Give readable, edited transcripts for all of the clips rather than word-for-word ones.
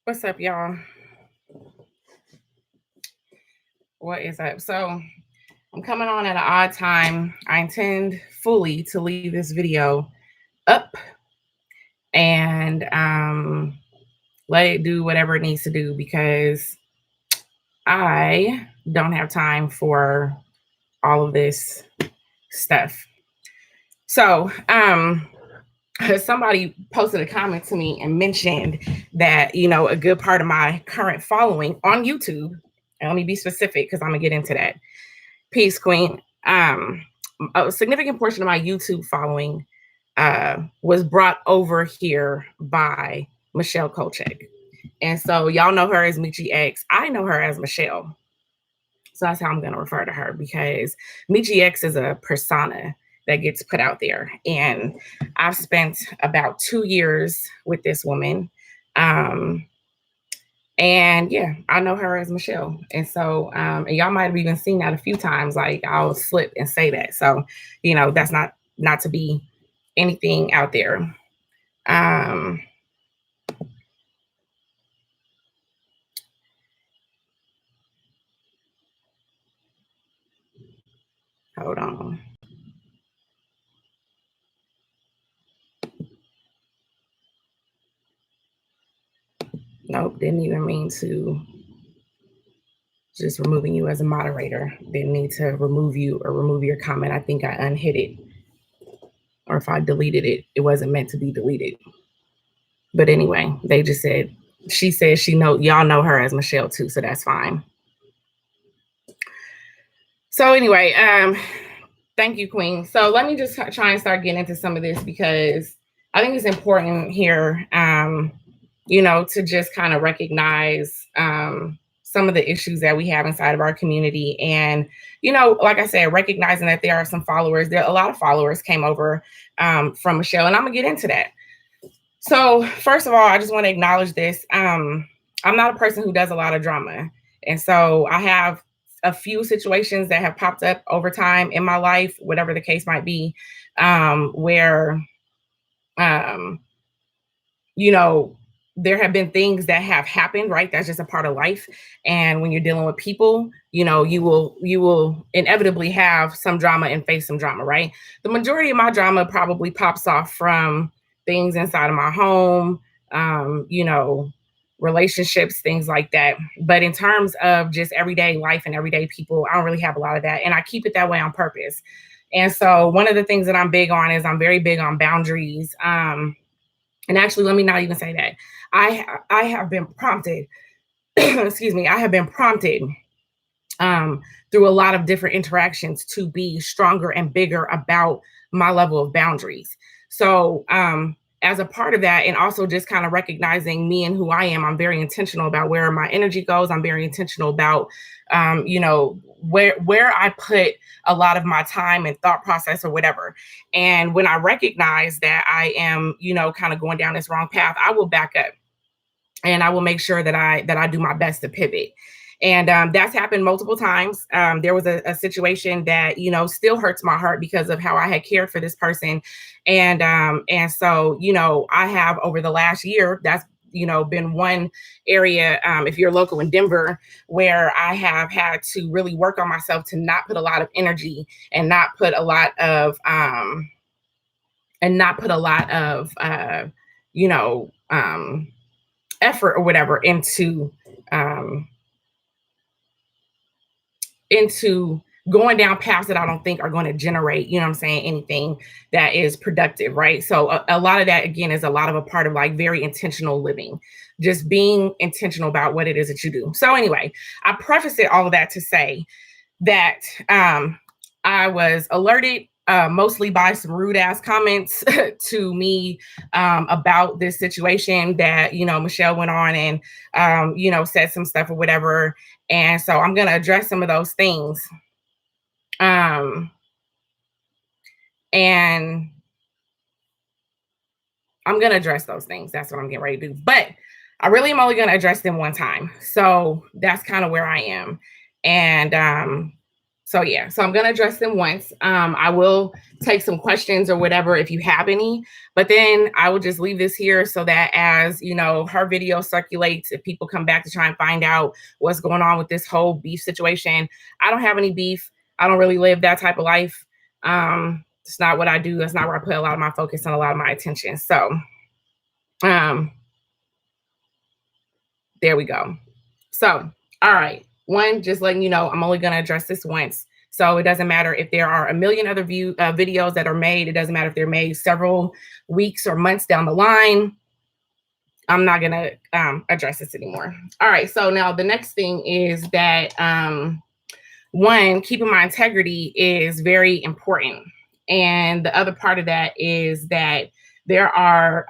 What's up, y'all? What is up? So I'm coming on at an odd time. I intend fully to leave this video up and let it do whatever it needs to do because I don't have time for all of this stuff. So somebody posted a comment to me and mentioned that, a good part of my current following on YouTube, and let me be specific because I'm gonna get into that. Peace, Queen. A significant portion of my YouTube following was brought over here by Michelle Kolchak. And so y'all know her as Mechee X. I know her as Michelle. So that's how I'm going to refer to her because Mechee X is a persona that gets put out there. And I've spent about 2 years with this woman. And yeah, I know her as Michelle. And so, and y'all might have even seen that a few times. Like I'll slip and say that. So, that's not to be anything out there. Hold on. Nope, didn't even mean to. Just removing you as a moderator. Didn't need to remove you or remove your comment. I think I unhit it. Or if I deleted it, it wasn't meant to be deleted. But anyway, they just said, she says y'all know her as Michelle too, so that's fine. So anyway, thank you, Queen. So let me just try and start getting into some of this because I think it's important here, to just kind of recognize some of the issues that we have inside of our community. And, like I said, recognizing that there are some followers, a lot of followers came over from Michelle, and I'm gonna get into that. So first of all, I just want to acknowledge this. I'm not a person who does a lot of drama. And so I have a few situations that have popped up over time in my life, whatever the case might be, where, there have been things that have happened, right? That's just a part of life. And when you're dealing with people, you will inevitably have some drama and face some drama, right? The majority of my drama probably pops off from things inside of my home, relationships, things like that. But in terms of just everyday life and everyday people, I don't really have a lot of that. And I keep it that way on purpose. And so one of the things that I'm big on is I'm very big on boundaries. And actually, let me not even say that. I have been prompted, excuse me, I have been prompted through a lot of different interactions to be stronger and bigger about my level of boundaries. So as a part of that, and also just kind of recognizing me and who I am, I'm very intentional about where my energy goes. I'm very intentional about, where I put a lot of my time and thought process or whatever. And when I recognize that I am, kind of going down this wrong path, I will back up and I will make sure that I do my best to pivot. And that's happened multiple times. There was a situation that, still hurts my heart because of how I had cared for this person. And so, I have over the last year, that's, been one area, if you're local in Denver, where I have had to really work on myself to not put a lot of energy and not put a lot of, effort or whatever into going down paths that I don't think are going to generate, anything that is productive, right? So a lot of that, again, is a lot of a part of like very intentional living, just being intentional about what it is that you do. So anyway, I prefaced all of that to say that I was alerted mostly by some rude ass comments to me about this situation that, Michelle went on and, said some stuff or whatever. And so I'm going to address some of those things. And I'm going to address those things. That's what I'm getting ready to do. But I really am only going to address them one time. So that's kind of where I am. And So yeah, so I'm gonna address them once. I will take some questions or whatever if you have any, but then I will just leave this here so that as you know her video circulates, if people come back to try and find out what's going on with this whole beef situation, I don't have any beef. I don't really live that type of life. It's not what I do. That's not where I put a lot of my focus and a lot of my attention. So um, there we go. So, all right. One, just letting you know, I'm only going to address this once. So it doesn't matter if there are a million other videos that are made. It doesn't matter if they're made several weeks or months down the line. I'm not going to address this anymore. All right. So now the next thing is that one, keeping my integrity is very important. And the other part of that is that there are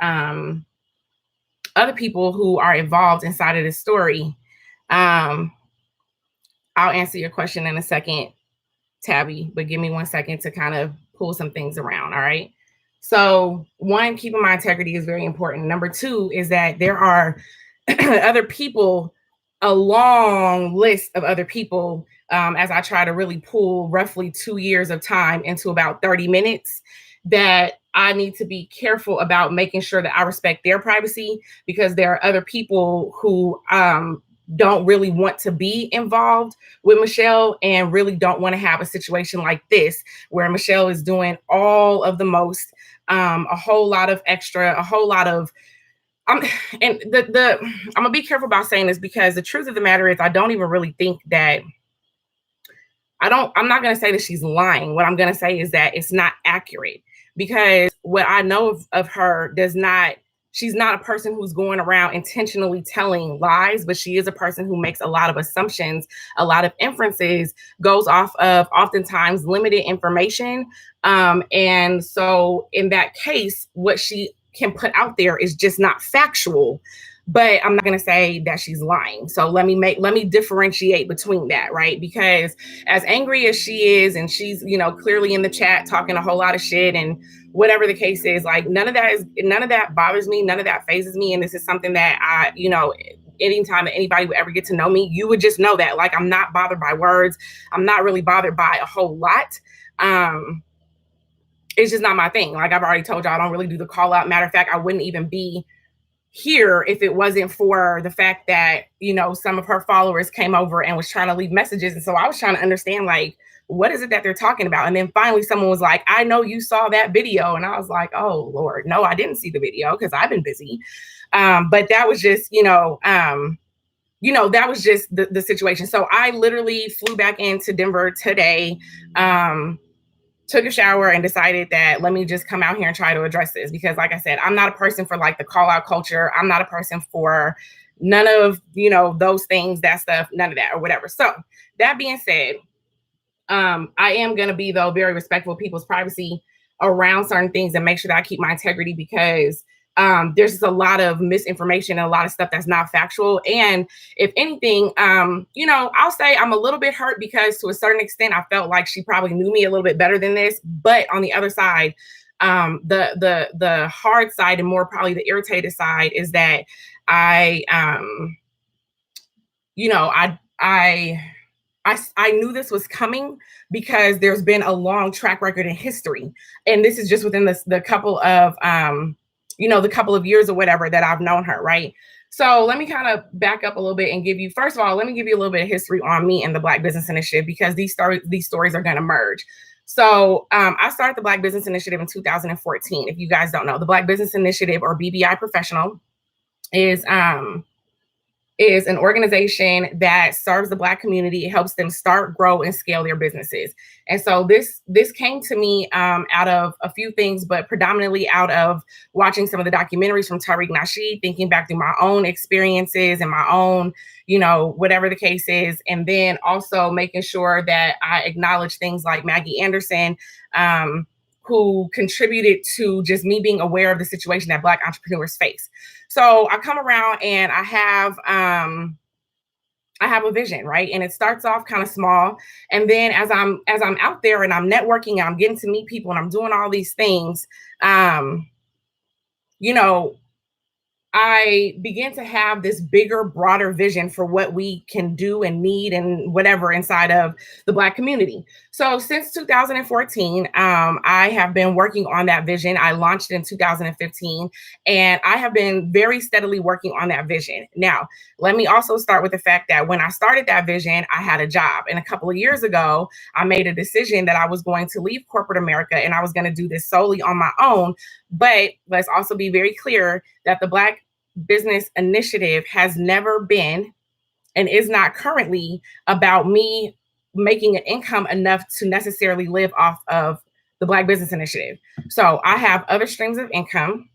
other people who are involved inside of this story. I'll answer your question in a second, Tabby, but give me 1 second to kind of pull some things around. All right. So, one, keeping my integrity is very important. Number two is that there are other people, a long list of other people, as I try to really pull roughly 2 years of time into about 30 minutes, that I need to be careful about making sure that I respect their privacy, because there are other people who don't really want to be involved with Michelle and really don't want to have a situation like this where Michelle is doing all of the most, a whole lot of extra, a whole lot of and I'm gonna be careful about saying this, because the truth of the matter is I don't even really think that I'm not going to say that she's lying. What I'm going to say is that it's not accurate, because what I know of her she's not a person who's going around intentionally telling lies, but she is a person who makes a lot of assumptions, a lot of inferences, goes off of oftentimes limited information. And so in that case, what she can put out there is just not factual. But I'm not going to say that she's lying. So let me differentiate between that, right? Because as angry as she is, and she's, clearly in the chat talking a whole lot of shit and whatever the case is, like none of that bothers me. None of that phases me. And this is something that anytime that anybody would ever get to know me, you would just know that, like, I'm not bothered by words. I'm not really bothered by a whole lot. It's just not my thing. Like I've already told y'all, I don't really do the call out. Matter of fact, I wouldn't even be here if it wasn't for the fact that, some of her followers came over and was trying to leave messages. And so I was trying to understand, like, what is it that they're talking about? And then finally someone was like, I know you saw that video. And I was like, oh Lord, no, I didn't see the video because I've been busy. But that was just, that was just the situation. So I literally flew back into Denver today, took a shower and decided that let me just come out here and try to address this, because like I said, I'm not a person for like the call out culture. I'm not a person for none of, those things, that stuff, none of that or whatever. So that being said, I am going to be, though, very respectful of people's privacy around certain things and make sure that I keep my integrity, because there's just a lot of misinformation and a lot of stuff that's not factual. And if anything, I'll say I'm a little bit hurt, because to a certain extent, I felt like she probably knew me a little bit better than this. But on the other side, the hard side, and more probably the irritated side, is that I knew this was coming, because there's been a long track record in history. And this is just within the couple of, the couple of years or whatever that I've known her, right? So let me kind of back up a little bit and give you, first of all, let me give you a little bit of history on me and the Black Business Initiative, because these stories are going to merge. So I started the Black Business Initiative in 2014. If you guys don't know, the Black Business Initiative, or BBI Professional, is an organization that serves the Black community. It helps them start, grow, and scale their businesses. And so this came to me out of a few things, but predominantly out of watching some of the documentaries from Tariq Nasheed, thinking back through my own experiences and my own, whatever the case is. And then also making sure that I acknowledge things like Maggie Anderson, who contributed to just me being aware of the situation that Black entrepreneurs face. So I come around and I have a vision, right? And it starts off kind of small. And then as I'm out there and I'm networking, I'm getting to meet people and I'm doing all these things, I began to have this bigger, broader vision for what we can do and need and whatever inside of the Black community. So since 2014, I have been working on that vision. I launched in 2015, and I have been very steadily working on that vision. Now, let me also start with the fact that when I started that vision, I had a job. And a couple of years ago, I made a decision that I was going to leave corporate America and I was going to do this solely on my own. But let's also be very clear that the Black Business Initiative has never been and is not currently about me making an income enough to necessarily live off of the Black Business Initiative. So I have other streams of income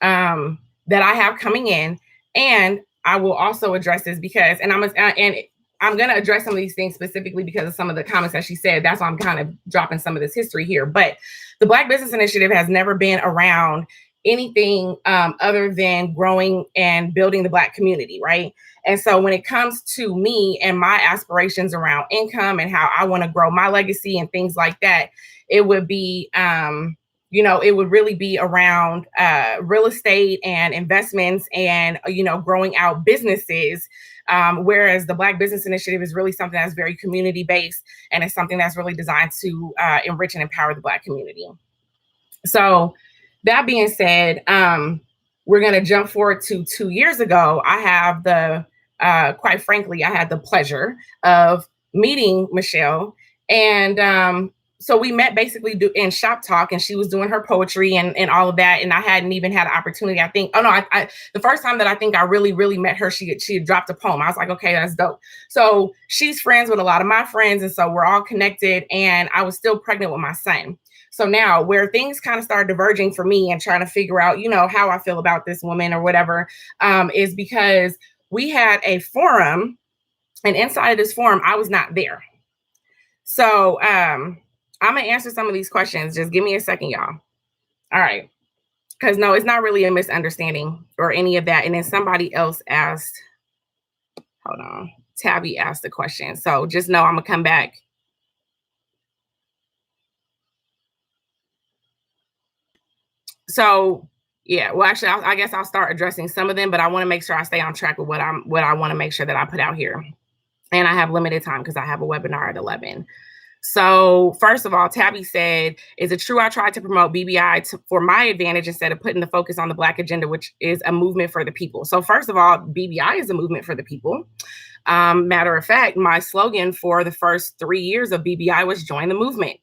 that I have coming in, and I will also address this because, and I'm going to address some of these things specifically because of some of the comments that she said. That's why I'm kind of dropping some of this history here. But the Black Business Initiative has never been around anything other than growing and building the Black community, right? And so when it comes to me and my aspirations around income and how I want to grow my legacy and things like that, it would be, it would really be around real estate and investments and, growing out businesses. Whereas the Black Business Initiative is really something that's very community based, and it's something that's really designed to enrich and empower the Black community. So that being said, we're going to jump forward to 2 years ago. I have quite frankly, I had the pleasure of meeting Michelle. And so we met basically in shop talk, and she was doing her poetry and all of that. And I hadn't even had an opportunity, I think. Oh no, the first time that I think I really, really met her, she had dropped a poem. I was like, okay, that's dope. So she's friends with a lot of my friends. And so we're all connected, and I was still pregnant with my son. So now where things kind of started diverging for me and trying to figure out, how I feel about this woman or whatever, is because we had a forum, and inside of this forum, I was not there. So I'm going to answer some of these questions. Just give me a second, y'all. All right. Because no, it's not really a misunderstanding or any of that. And then somebody else asked, hold on, Tabby asked the question. So just know I'm going to come back. So yeah, well, actually, I guess I'll start addressing some of them, but I want to make sure I stay on track with what I want to make sure that I put out here. And I have limited time because I have a webinar at 11. So first of all, Tabby said, is it true I tried to promote BBI for my advantage instead of putting the focus on the Black agenda, which is a movement for the people? So first of all, BBI is a movement for the people. Matter of fact, my slogan for the first 3 years of BBI was join the movement.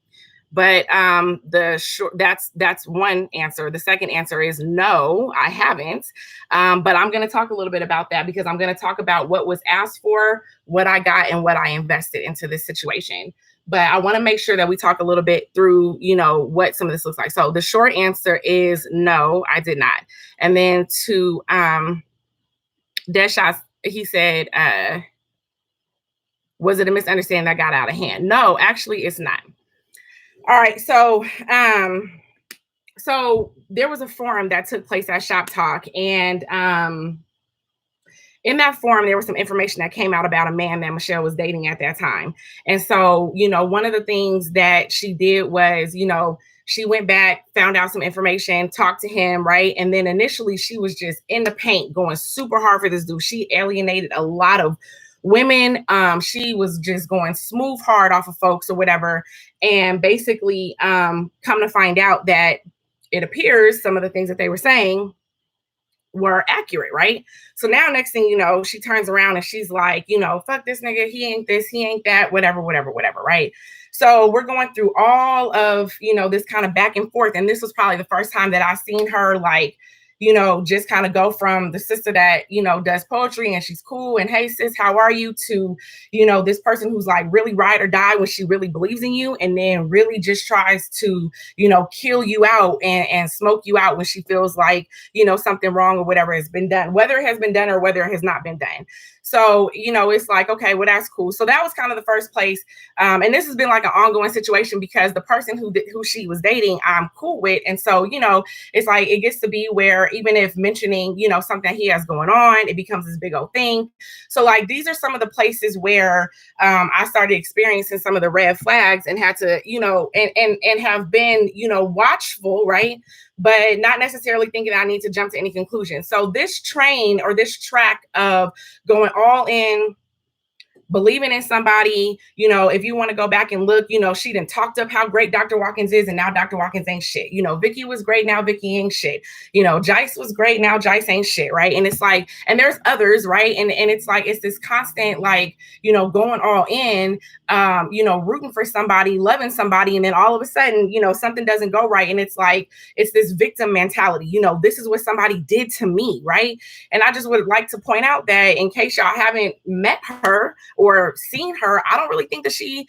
But that's one answer. The second answer is no, I haven't. But I'm going to talk a little bit about that because I'm going to talk about what was asked for, what I got, and what I invested into this situation. But I want to make sure that we talk a little bit through, what some of this looks like. So the short answer is no, I did not. And then to Deshawn, he said, was it a misunderstanding that got out of hand? No, actually, it's not. All right, so there was a forum that took place at Shop Talk, and in that forum, there was some information that came out about a man that Michelle was dating at that time. And so, one of the things that she did was, she went back, found out some information, talked to him, right? And then initially she was just in the paint going super hard for this dude. She alienated a lot of women. She was just going smooth hard off of folks or whatever. And basically come to find out that it appears some of the things that they were saying were accurate, right? So now next thing you know, she turns around and she's like, fuck this nigga, he ain't this, he ain't that, whatever, right? So we're going through all of, this kind of back and forth. And this was probably the first time that I seen her like, just kind of go from the sister that, does poetry and she's cool and hey sis, how are you, to, this person who's like really ride or die when she really believes in you, and then really just tries to, kill you out and smoke you out when she feels like, something wrong or whatever has been done, whether it has been done or whether it has not been done. So, it's like, okay, well, that's cool. So that was kind of the first place. And this has been like an ongoing situation because the person who she was dating, I'm cool with. And so, it's like, it gets to be where even if mentioning, something he has going on, it becomes this big old thing. So like, these are some of the places where I started experiencing some of the red flags and had to, and have been, watchful, right? But not necessarily thinking I need to jump to any conclusion. So this train or this track of going all in, believing in somebody, if you want to go back and look, she done talked up how great Dr. Watkins is, and now Dr. Watkins ain't shit. Vicky was great, now Vicky ain't shit. Jice was great, now Jice ain't shit, right? And it's like, and there's others, right? And it's like, it's this constant, like, going all in, rooting for somebody, loving somebody, and then all of a sudden, something doesn't go right. And it's like, it's this victim mentality, this is what somebody did to me, right? And I just would like to point out that in case y'all haven't met her or seen her, I don't really think that she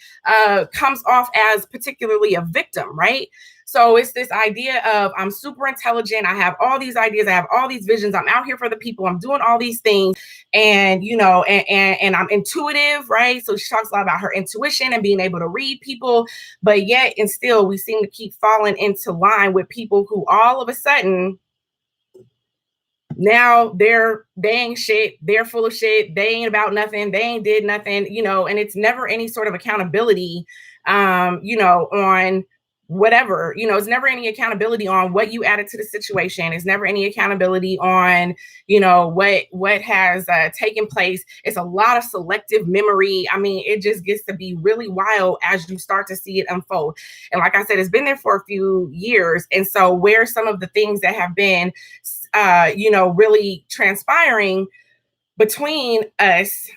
comes off as particularly a victim, right? So it's this idea of, I'm super intelligent, I have all these ideas, I have all these visions, I'm out here for the people, I'm doing all these things, and and I'm intuitive, right? So she talks a lot about her intuition and being able to read people, but yet and still we seem to keep falling into line with people who all of a sudden, now they ain't shit, they're full of shit, they ain't about nothing, they ain't did nothing, and it's never any sort of accountability, on whatever, it's never any accountability on what you added to the situation. It's never any accountability on, what has taken place. It's a lot of selective memory. I mean, it just gets to be really wild as you start to see it unfold. And like I said, it's been there for a few years. And so where some of the things that have been really transpiring between us,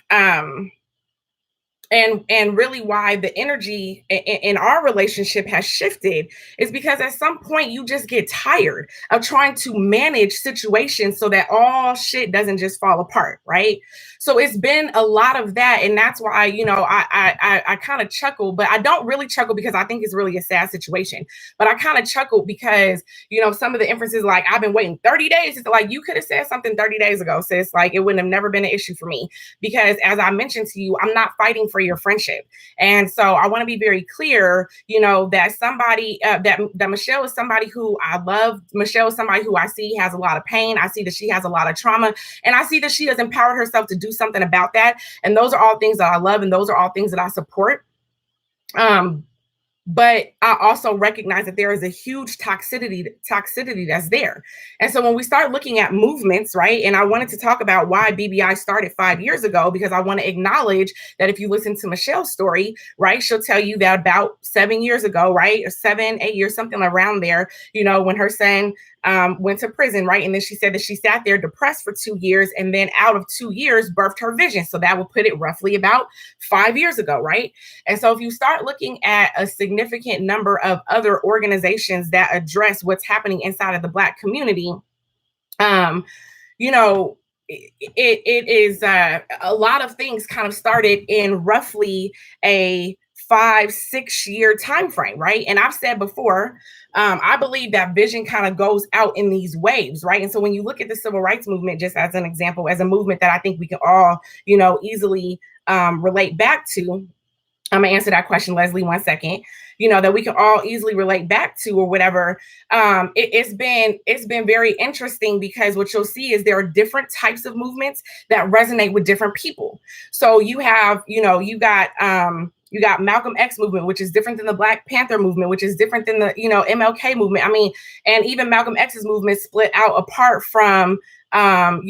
and really why the energy in our relationship has shifted is because at some point you just get tired of trying to manage situations so that all shit doesn't just fall apart, right? So it's been a lot of that, and that's why I kind of chuckle, but I don't really chuckle because I think it's really a sad situation. But I kind of chuckle because some of the inferences, like, I've been waiting 30 days. It's like, you could have said something 30 days ago, sis. Like, it wouldn't have never been an issue for me because, as I mentioned to you, I'm not fighting for your friendship. And so I want to be very clear, that somebody that Michelle is somebody who I love. Michelle is somebody who I see has a lot of pain. I see that she has a lot of trauma, and I see that she has empowered herself to do something about that. And those are all things that I love, and those are all things that I support. But I also recognize that there is a huge toxicity that's there. And so when we start looking at movements, right, and I wanted to talk about why BBI started 5 years ago, because I want to acknowledge that if you listen to Michelle's story, right, she'll tell you that about 7 years ago, right, or 7, 8 years, something around there, when her son went to prison, right? And then she said that she sat there depressed for 2 years, and then out of 2 years birthed her vision. So that will put it roughly about 5 years ago, right? And so if you start looking at a significant number of other organizations that address what's happening inside of the Black community, it is a lot of things kind of started in roughly a 5-6 year time frame, right? And I've said before, I believe that vision kind of goes out in these waves, right? And so when you look at the civil rights movement, just as an example, as a movement that I think we can all, easily relate back to. I'm gonna answer that question, Leslie, 1 second. That we can all easily relate back to or whatever. It's been very interesting because what you'll see is there are different types of movements that resonate with different people. So you have, you got Malcolm X movement, which is different than the Black Panther movement, which is different than the, MLK movement. I mean, and even Malcolm X's movement split out apart from the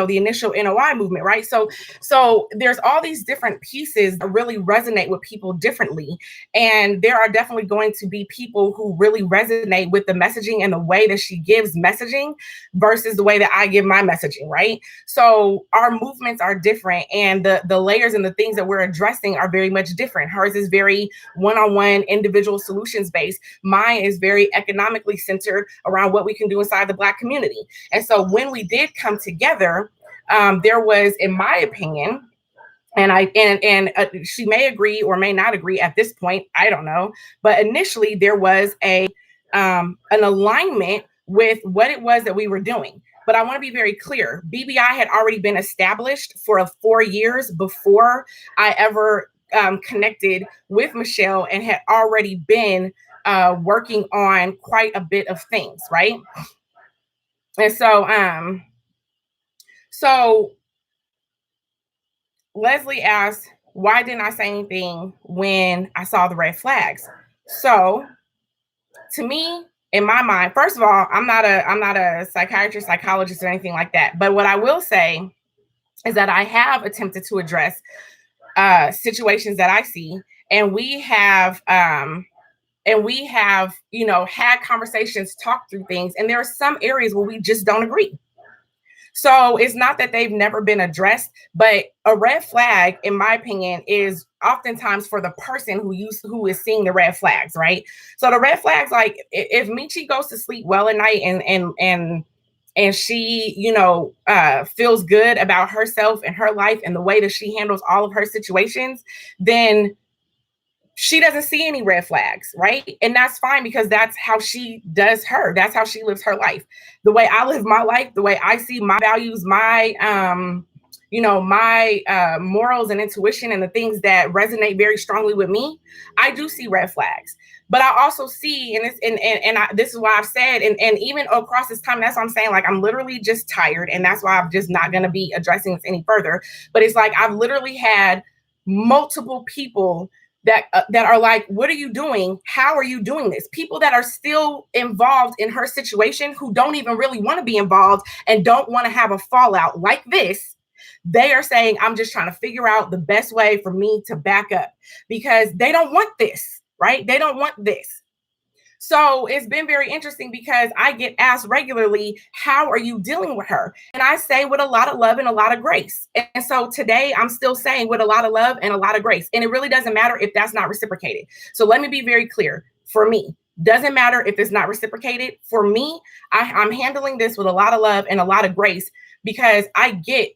initial NOI movement, right? So there's all these different pieces that really resonate with people differently. And there are definitely going to be people who really resonate with the messaging and the way that she gives messaging versus the way that I give my messaging, right? So our movements are different, and the layers and the things that we're addressing are very much different. Hers is very one-on-one individual solutions based. Mine is very economically centered around what we can do inside the Black community. And so when we did come together, there was, in my opinion, and she may agree or may not agree at this point, I don't know, but initially there was an alignment with what it was that we were doing. But I want to be very clear. BBI had already been established for 4 years before I ever connected with Michelle, and had already been working on quite a bit of things, right? And so Leslie asked, why didn't I say anything when I saw the red flags? So to me, in my mind, first of all, I'm not a psychiatrist, psychologist, or anything like that. But what I will say is that I have attempted to address situations that I see, and we have had conversations, talked through things, and there are some areas where we just don't agree. So it's not that they've never been addressed, but a red flag, in my opinion, is oftentimes for the person who is seeing the red flags, right? So the red flags, like if Mechee goes to sleep well at night and she, feels good about herself and her life and the way that she handles all of her situations, then she doesn't see any red flags, right? And that's fine, because that's how she does her. That's how she lives her life. The way I live my life, the way I see my values, my morals and intuition, and the things that resonate very strongly with me, I do see red flags. But I also see, this is why I've said, and even across this time, that's why I'm saying, like, I'm literally just tired, and that's why I'm just not going to be addressing this any further. But it's like I've literally had multiple people that are like, what are you doing? How are you doing this? People that are still involved in her situation, who don't even really want to be involved and don't want to have a fallout like this. They are saying, I'm just trying to figure out the best way for me to back up, because they don't want this, right? They don't want this. So it's been very interesting, because I get asked regularly, how are you dealing with her? And I say, with a lot of love and a lot of grace. And so today I'm still saying, with a lot of love and a lot of grace. And it really doesn't matter if that's not reciprocated. So let me be very clear. For me, doesn't matter if it's not reciprocated. For me, I'm handling this with a lot of love and a lot of grace, because I get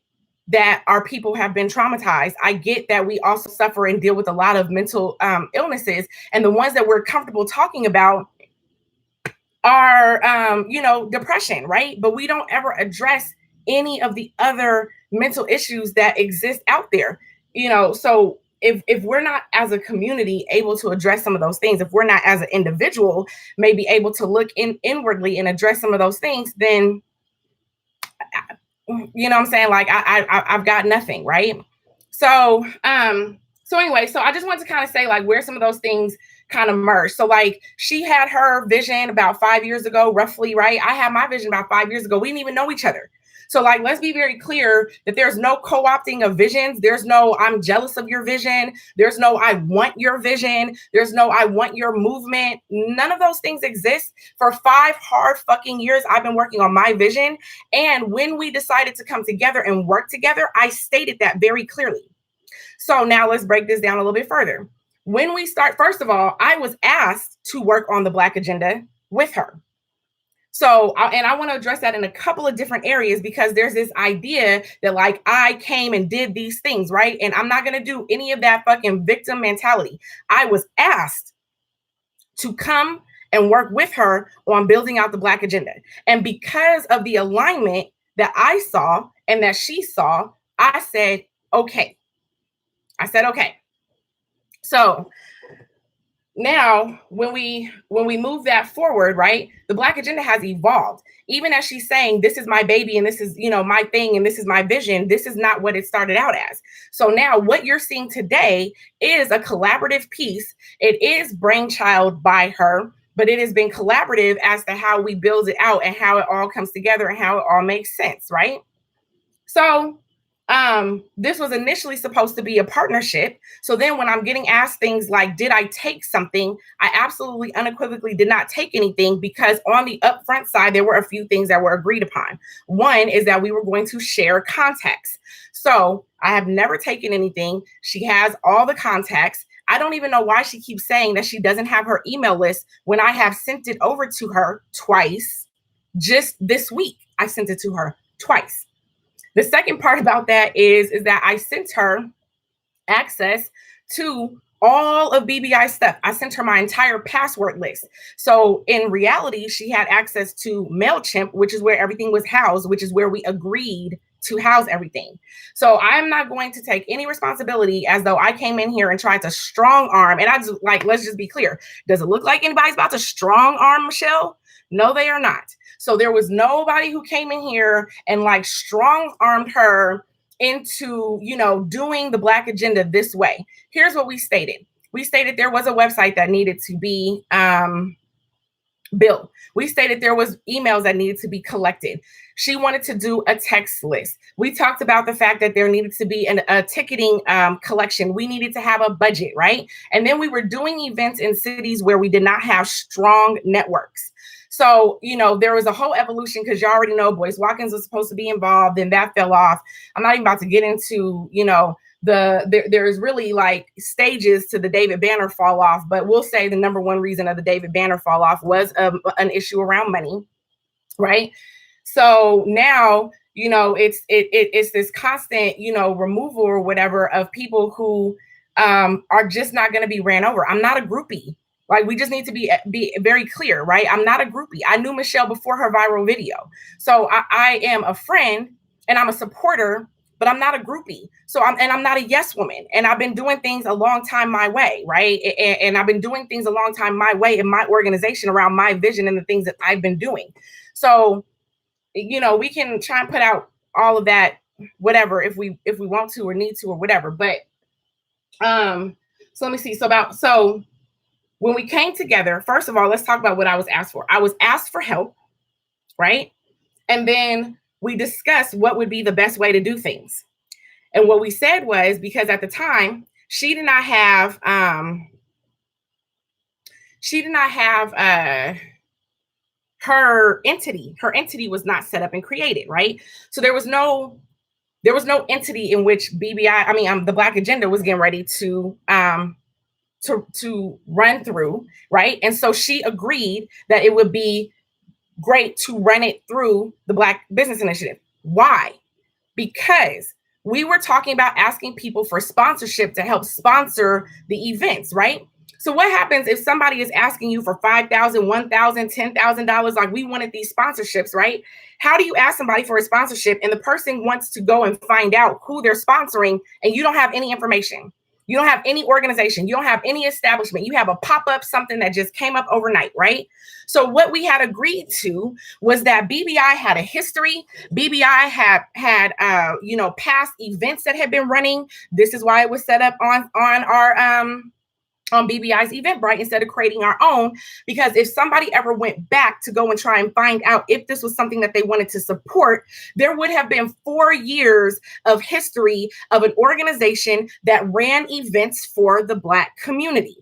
that our people have been traumatized. I get that we also suffer and deal with a lot of mental illnesses. And the ones that we're comfortable talking about are, depression, right? But we don't ever address any of the other mental issues that exist out there, So if we're not, as a community, able to address some of those things, if we're not, as an individual, maybe able to look inwardly and address some of those things, then, you know what I'm saying? Like I've got nothing, right? So anyway, so I just want to kind of say, like, where some of those things kind of merge. So like, she had her vision about 5 years ago, roughly, right? I had my vision about 5 years ago. We didn't even know each other. So like, let's be very clear that there's no co-opting of visions. There's no, I'm jealous of your vision. There's no, I want your vision. There's no, I want your movement. None of those things exist. For 5 hard fucking years, I've been working on my vision. And when we decided to come together and work together, I stated that very clearly. So now let's break this down a little bit further. When we start, first of all, I was asked to work on the Black agenda with her. So, and I want to address that in a couple of different areas, because there's this idea that, like, I came and did these things, right? And I'm not going to do any of that fucking victim mentality. I was asked to come and work with her on building out the Black agenda. And because of the alignment that I saw and that she saw, I said, okay. Okay. So now when we move that forward, right, the Black agenda has evolved. Even as she's saying, this is my baby and this is, my thing and this is my vision, this is not what it started out as. So now what you're seeing today is a collaborative piece. It is brainchild by her, but it has been collaborative as to how we build it out and how it all comes together and how it all makes sense, right? So this was initially supposed to be a partnership. So then when I'm getting asked things like, did I take something? I absolutely unequivocally did not take anything, because on the upfront side, there were a few things that were agreed upon. One is that we were going to share contacts. So I have never taken anything. She has all the contacts. I don't even know why she keeps saying that she doesn't have her email list when I have sent it over to her twice. Just this week, I sent it to her twice. The second part about that is that I sent her access to all of BBI stuff. I sent her my entire password list. So in reality, she had access to MailChimp, which is where everything was housed, which is where we agreed to house everything. So I'm not going to take any responsibility as though I came in here and tried to strong arm. And I just like, let's just be clear. Does it look like anybody's about to strong arm Michelle? No, they are not. So there was nobody who came in here and like strong armed her into, doing the Black agenda this way. Here's what we stated. We stated there was a website that needed to be built. We stated there was emails that needed to be collected. She wanted to do a text list. We talked about the fact that there needed to be a ticketing collection. We needed to have a budget, right? And then we were doing events in cities where we did not have strong networks. So, there was a whole evolution because you already know Boyce Watkins was supposed to be involved and that fell off. I'm not even about to get into, there's really like stages to the David Banner fall off, but we'll say the number one reason of the David Banner fall off was an issue around money, right? So now, it's this constant, removal or whatever of people who are just not going to be ran over. I'm not a groupie. Like, we just need to be very clear, right? I'm not a groupie. I knew Michelle before her viral video. So I am a friend and I'm a supporter, but I'm not a groupie. So I'm not a yes woman. And I've been doing things a long time my way, right? And I've been doing things a long time my way in my organization around my vision and the things that I've been doing. So, we can try and put out all of that, whatever, if we want to or need to or whatever. But so let me see. So when we came together, first of all, let's talk about what I was asked for. I was asked for help, right? And then we discussed what would be the best way to do things. And what we said was, because at the time, she did not have her entity. Her entity was not set up and created, right? So there was no entity in which the Black agenda was getting ready to run through, right? And so she agreed that it would be great to run it through the Black Business Initiative. Why? Because we were talking about asking people for sponsorship to help sponsor the events, right? So what happens if somebody is asking you for $5,000, $1,000, $10,000? Like, we wanted these sponsorships, right? How do you ask somebody for a sponsorship and the person wants to go and find out who they're sponsoring and you don't have any information? You don't have any organization. You don't have any establishment. You have a pop-up, something that just came up overnight, right? So what we had agreed to was that BBI had a history. BBI had past events that had been running. This is why it was set up on our on BBI's Eventbrite instead of creating our own, because if somebody ever went back to go and try and find out if this was something that they wanted to support, there would have been 4 years of history of an organization that ran events for the Black community.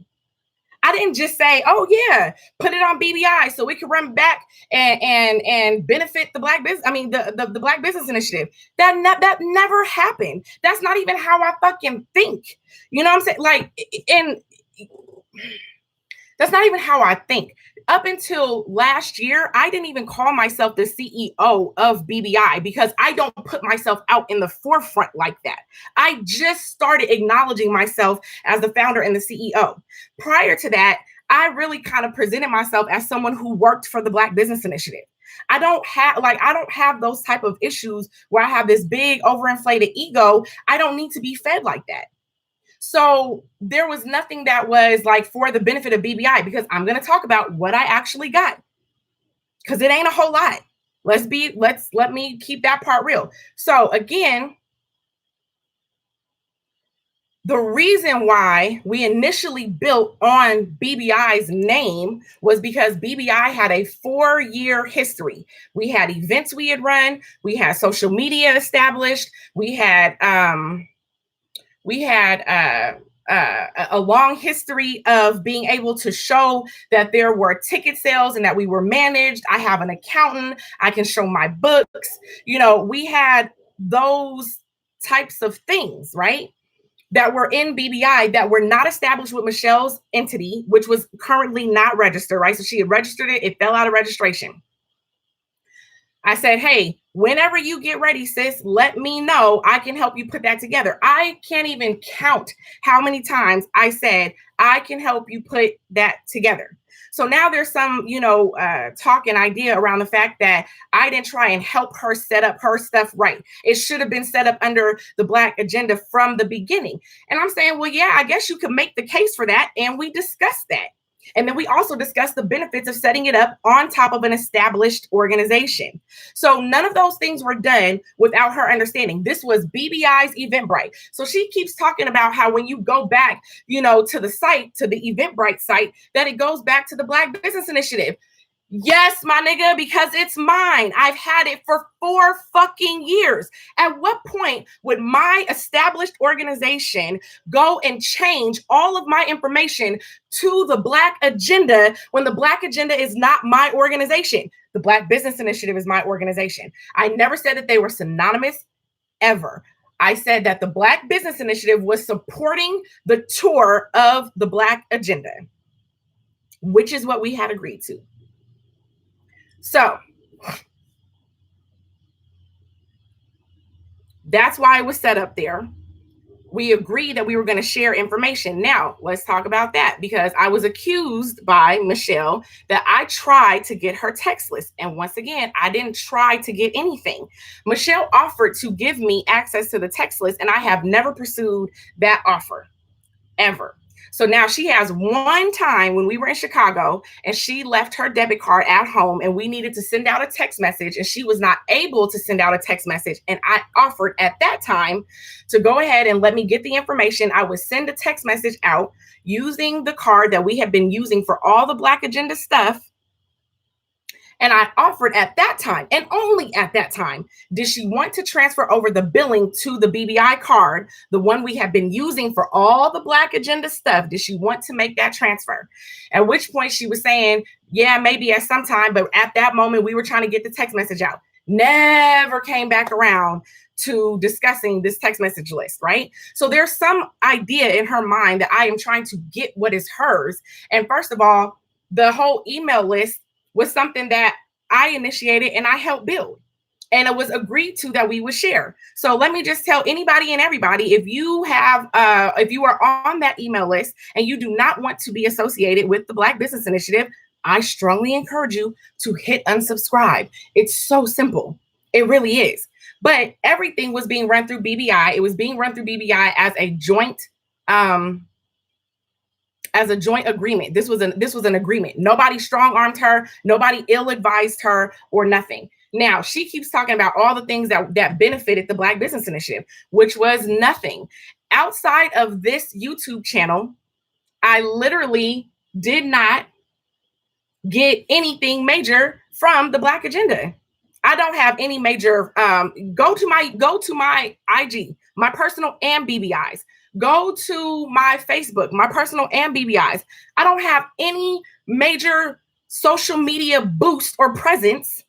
I didn't just say, oh yeah, put it on BBI so we can run back and benefit the Black business. The Black Business Initiative. That never happened. That's not even how I fucking think. You know what I'm saying? Like, and that's not even how I think. Up until last year, I didn't even call myself the CEO of BBI because I don't put myself out in the forefront like that. I just started acknowledging myself as the founder and the CEO. Prior to that, I really kind of presented myself as someone who worked for the Black Business Initiative. I don't have those type of issues where I have this big overinflated ego. I don't need to be fed like that. So there was nothing that was like for the benefit of BBI, because I'm going to talk about what I actually got, because it ain't a whole lot. Let me keep that part real. So again, the reason why we initially built on BBI's name was because BBI had a 4-year history. We had events we had run. We had social media established. We had a long history of being able to show that there were ticket sales and that we were managed. I have an accountant. I can show my books. We had those types of things, right? That were in BBI that were not established with Michelle's entity, which was currently not registered, right? So she had registered it. It fell out of registration. I said, hey, whenever you get ready, sis, let me know. I can help you put that together. I can't even count how many times I said, I can help you put that together. So now there's some, talk and idea around the fact that I didn't try and help her set up her stuff right. It should have been set up under the Black agenda from the beginning. And I'm saying, well, yeah, I guess you could make the case for that. And we discussed that. And then we also discussed the benefits of setting it up on top of an established organization. So none of those things were done without her understanding. This was BBI's Eventbrite. So she keeps talking about how when you go back, to the site, to the Eventbrite site, that it goes back to the Black Business Initiative. Yes, my nigga, because it's mine. I've had it for 4 fucking years. At what point would my established organization go and change all of my information to the Black agenda when the Black agenda is not my organization? The Black Business Initiative is my organization. I never said that they were synonymous, ever. I said that the Black Business Initiative was supporting the tour of the Black agenda, which is what we had agreed to. So that's why it was set up there. We agreed that we were going to share information. Now, let's talk about that, because I was accused by Michelle that I tried to get her text list. And once again, I didn't try to get anything. Michelle offered to give me access to the text list, and I have never pursued that offer, ever. So now she has one time when we were in Chicago and she left her debit card at home and we needed to send out a text message and she was not able to send out a text message. And I offered at that time to go ahead and let me get the information. I would send a text message out using the card that we have been using for all the Black agenda stuff. And I offered at that time, and only at that time, did she want to transfer over the billing to the BBI card, the one we have been using for all the Black agenda stuff. Did she want to make that transfer? At which point she was saying, yeah, maybe at some time. But at that moment, we were trying to get the text message out. Never came back around to discussing this text message list, right? So there's some idea in her mind that I am trying to get what is hers. And first of all, the whole email list was something that I initiated and I helped build. And it was agreed to that we would share. So let me just tell anybody and everybody, if you are on that email list and you do not want to be associated with the Black Business Initiative, I strongly encourage you to hit unsubscribe. It's so simple. It really is. But everything was being run through BBI. It was being run through BBI as a joint agreement. This was an agreement. Nobody strong-armed her, nobody ill-advised her or nothing. Now, she keeps talking about all the things that benefited the Black Business Initiative, which was nothing. Outside of this YouTube channel, I literally did not get anything major from the Black agenda. I don't have any major, go to my IG, my personal and BBI's. Go to my Facebook, my personal and BBI's. I don't have any major social media boost or presence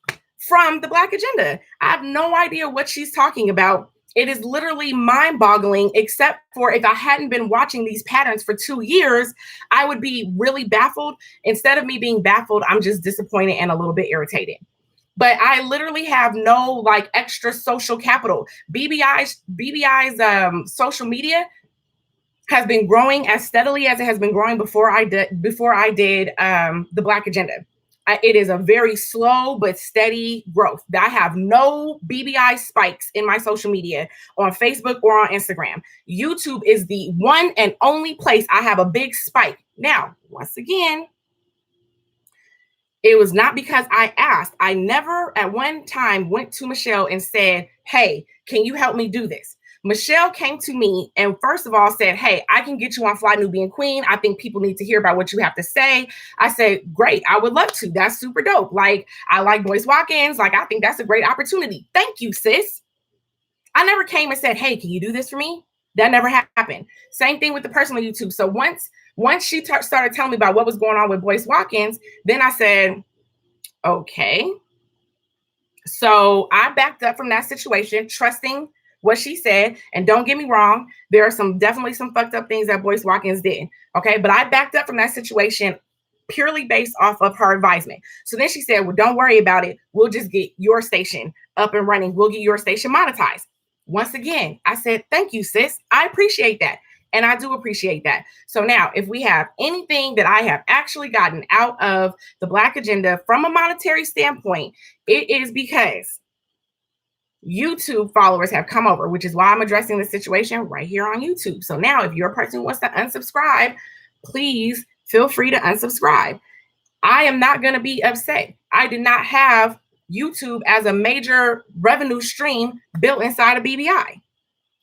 from the Black agenda. I have no idea what she's talking about. It is literally mind-boggling, except for if I hadn't been watching these patterns for 2 years, I would be really baffled. Instead of me being baffled, I'm just disappointed and a little bit irritated. But I literally have no extra social capital. BBI's social media has been growing as steadily as it has been growing before I did the Black agenda. It is a very slow but steady growth. I have no BBI spikes in my social media on Facebook or on Instagram. YouTube is the one and only place I have a big spike. Now, once again, it was not because I asked. I never at one time went to Michelle and said, hey, can you help me do this? Michelle came to me and first of all said, hey, I can get you on Fly Nubian Queen. I think people need to hear about what you have to say. I said, great, I would love to. That's super dope. I like Boyce Watkins. I think that's a great opportunity. Thank you, sis. I never came and said, hey, can you do this for me? That never happened. Same thing with the personal YouTube. So once she started telling me about what was going on with Boyce Watkins, then I said, okay. So I backed up from that situation, trusting what she said. And don't get me wrong, there are definitely some fucked up things that Boyce Watkins did. Okay. But I backed up from that situation purely based off of her advisement. So then she said, well, don't worry about it. We'll just get your station up and running. We'll get your station monetized. Once again, I said, thank you, sis. I appreciate that. And I do appreciate that. So now, if we have anything that I have actually gotten out of the Black agenda from a monetary standpoint, it is because YouTube followers have come over, which is why I'm addressing the situation right here on YouTube. So now, if you're a person who wants to unsubscribe, please feel free to unsubscribe. I am not going to be upset. I did not have YouTube as a major revenue stream built inside of BBI.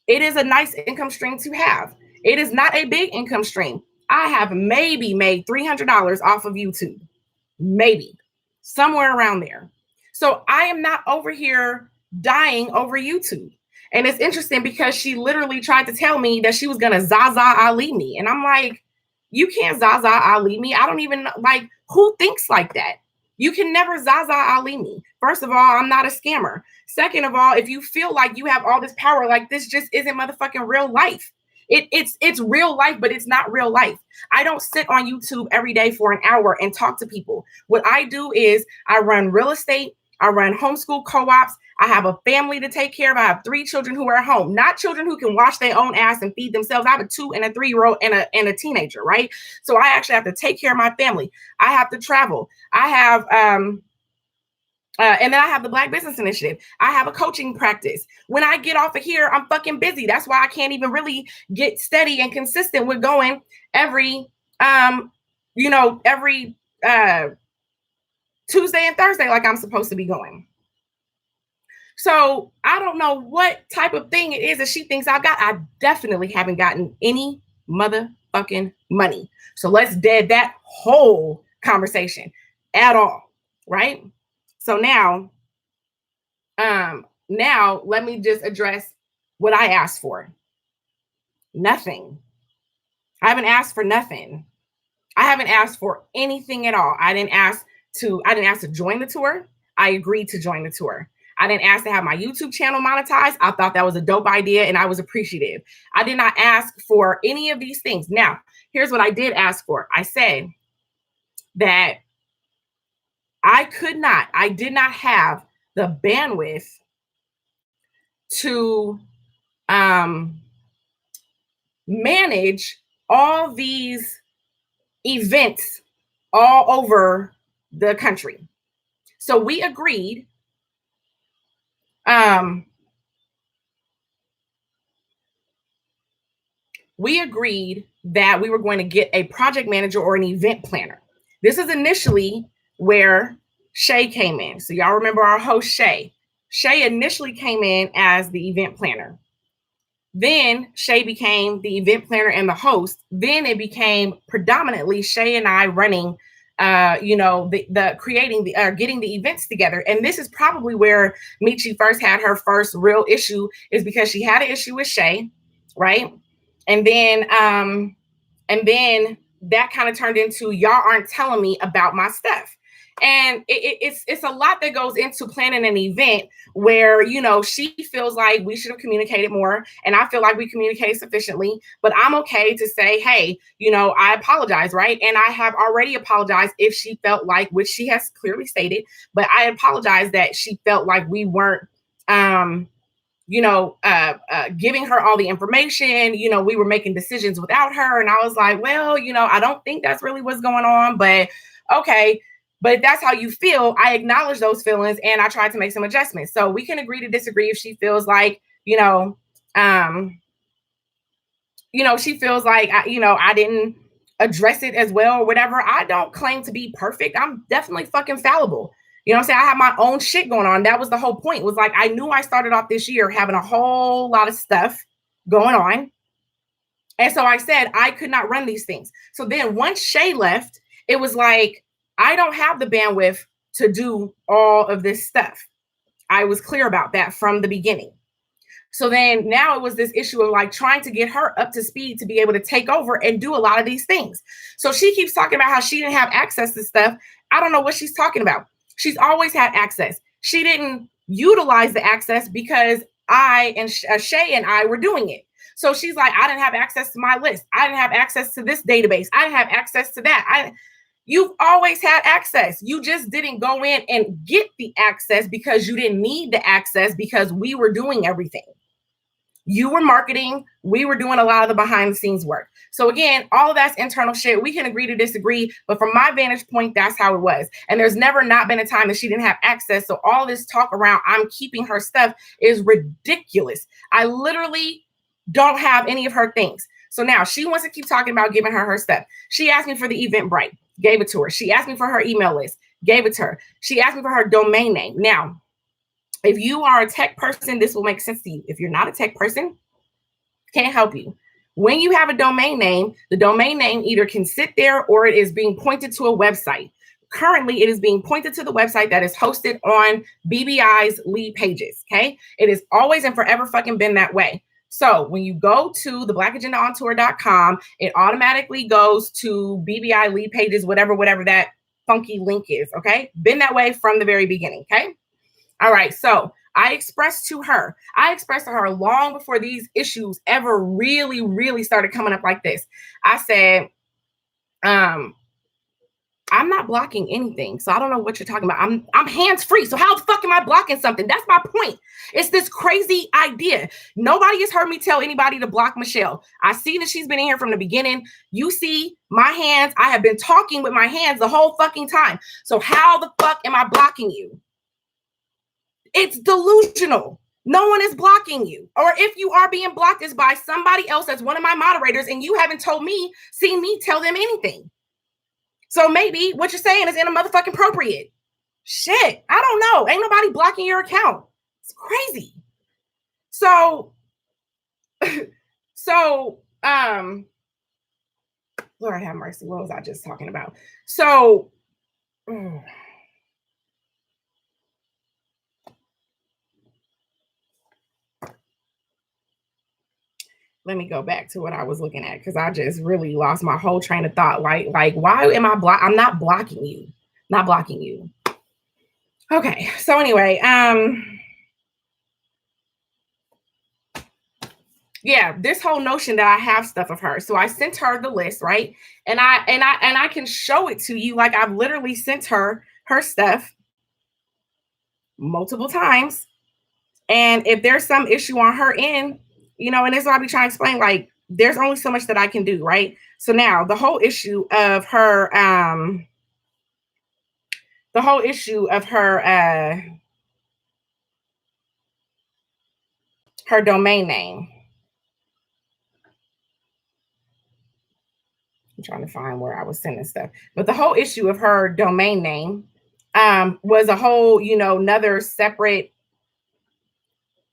It is a nice income stream to have. It is not a big income stream. I have maybe made $300 off of YouTube, maybe somewhere around there. So I am not over here dying over YouTube. And it's interesting because she literally tried to tell me that she was going to Zaza Ali me. And I'm like, you can't Zaza Ali me. I don't even like, who thinks like that? You can never Zaza Ali me. First of all, I'm not a scammer. Second of all, if you feel like you have all this power, like this just isn't motherfucking real life. It's real life, but it's not real life. I don't sit on YouTube every day for an hour and talk to people. What I do is I run real estate. I run homeschool co-ops. I have a family to take care of. I have 3 children who are at home, not children who can wash their own ass and feed themselves. I have a 2 and a 3-year-old and a teenager, right? So I actually have to take care of my family. I have to travel. I have, and then I have the Black Business Initiative. I have a coaching practice. When I get off of here, I'm fucking busy. That's why I can't even really get steady and consistent with going every Tuesday and Thursday like I'm supposed to be going. So I don't know what type of thing it is that she thinks I've got. I definitely haven't gotten any motherfucking money. So let's dead that whole conversation at all, right? So now let me just address what I asked for. Nothing. I haven't asked for nothing. I haven't asked for anything at all. I didn't ask to join the tour. I agreed to join the tour. I didn't ask to have my YouTube channel monetized. I thought that was a dope idea and I was appreciative. I did not ask for any of these things. Now, here's what I did ask for. I said that I did not have the bandwidth to manage all these events all over the country. So we agreed that we were going to get a project manager or an event planner. This is initially where Shay came in. So y'all remember our host, Shay. Shay initially came in as the event planner. Then Shay became the event planner and the host. Then it became predominantly Shay and I running, getting the events together. And this is probably where Mechee first had her first real issue, is because she had an issue with Shay, right? And then that kind of turned into, y'all aren't telling me about my stuff. And it's a lot that goes into planning an event where, she feels like we should have communicated more. And I feel like we communicated sufficiently, but I'm okay to say, hey, I apologize, right? And I have already apologized if she felt like, which she has clearly stated, but I apologize that she felt like we weren't, giving her all the information, we were making decisions without her. And I was like, well, I don't think that's really what's going on, but okay. But if that's how you feel, I acknowledge those feelings and I tried to make some adjustments. So we can agree to disagree if she feels like, she feels like, I didn't address it as well or whatever. I don't claim to be perfect. I'm definitely fucking fallible. You know what I'm saying? I have my own shit going on. That was the whole point. It was like, I knew I started off this year having a whole lot of stuff going on. And so I said, I could not run these things. So then once Shay left, it was like, I don't have the bandwidth to do all of this stuff. I was clear about that from the beginning. So then now it was this issue of like trying to get her up to speed to be able to take over and do a lot of these things. So she keeps talking about how she didn't have access to stuff. I don't know what she's talking about. She's always had access. She didn't utilize the access because I and Shay and I were doing it. So she's like, I didn't have access to my list. I didn't have access to this database. I didn't have access to that. You've always had access. You just didn't go in and get the access because you didn't need the access because we were doing everything. You were marketing. We were doing a lot of the behind the scenes work. So again, all of that's internal shit. We can agree to disagree, but from my vantage point, that's how it was. And there's never not been a time that she didn't have access. So all this talk around I'm keeping her stuff is ridiculous. I literally don't have any of her things. So now she wants to keep talking about giving her stuff. She asked me for the Eventbrite, gave it to her. She asked me for her email list, gave it to her. She asked me for her domain name. Now, if you are a tech person, this will make sense to you. If you're not a tech person, can't help you. When you have a domain name, the domain name either can sit there or it is being pointed to a website. Currently, it is being pointed to the website that is hosted on BBI's lead pages, okay? It is always and forever fucking been that way. So when you go to the blackagendaontour.com, it automatically goes to BBI lead pages, whatever that funky link is, okay? Been that way from the very beginning, okay? All right, so I expressed to her long before these issues ever really started coming up like this. I said, I'm not blocking anything. So I don't know what you're talking about. I'm hands-free. So how the fuck am I blocking something? That's my point. It's this crazy idea. Nobody has heard me tell anybody to block Michelle. I see that she's been in here from the beginning. You see my hands. I have been talking with my hands the whole fucking time. So how the fuck am I blocking you? It's delusional. No one is blocking you. Or if you are being blocked, it's by somebody else that's one of my moderators, and you haven't seen me tell them anything. So maybe what you're saying is in a motherfucking appropriate. Shit, I don't know. Ain't nobody blocking your account. It's crazy. So, Lord have mercy. What was I just talking about? So, let me go back to what I was looking at because I just really lost my whole train of thought. Like why am I I'm not blocking you. Not blocking you. Okay. So anyway, yeah, this whole notion that I have stuff of her. So I sent her the list, right? And I can show it to you. Like I've literally sent her stuff multiple times. And if there's some issue on her end, and this is what I'll be trying to explain, like there's only so much that I can do, right? So now the whole issue of her, her domain name. I'm trying to find where I was sending stuff, but the whole issue of her domain name was a whole, another separate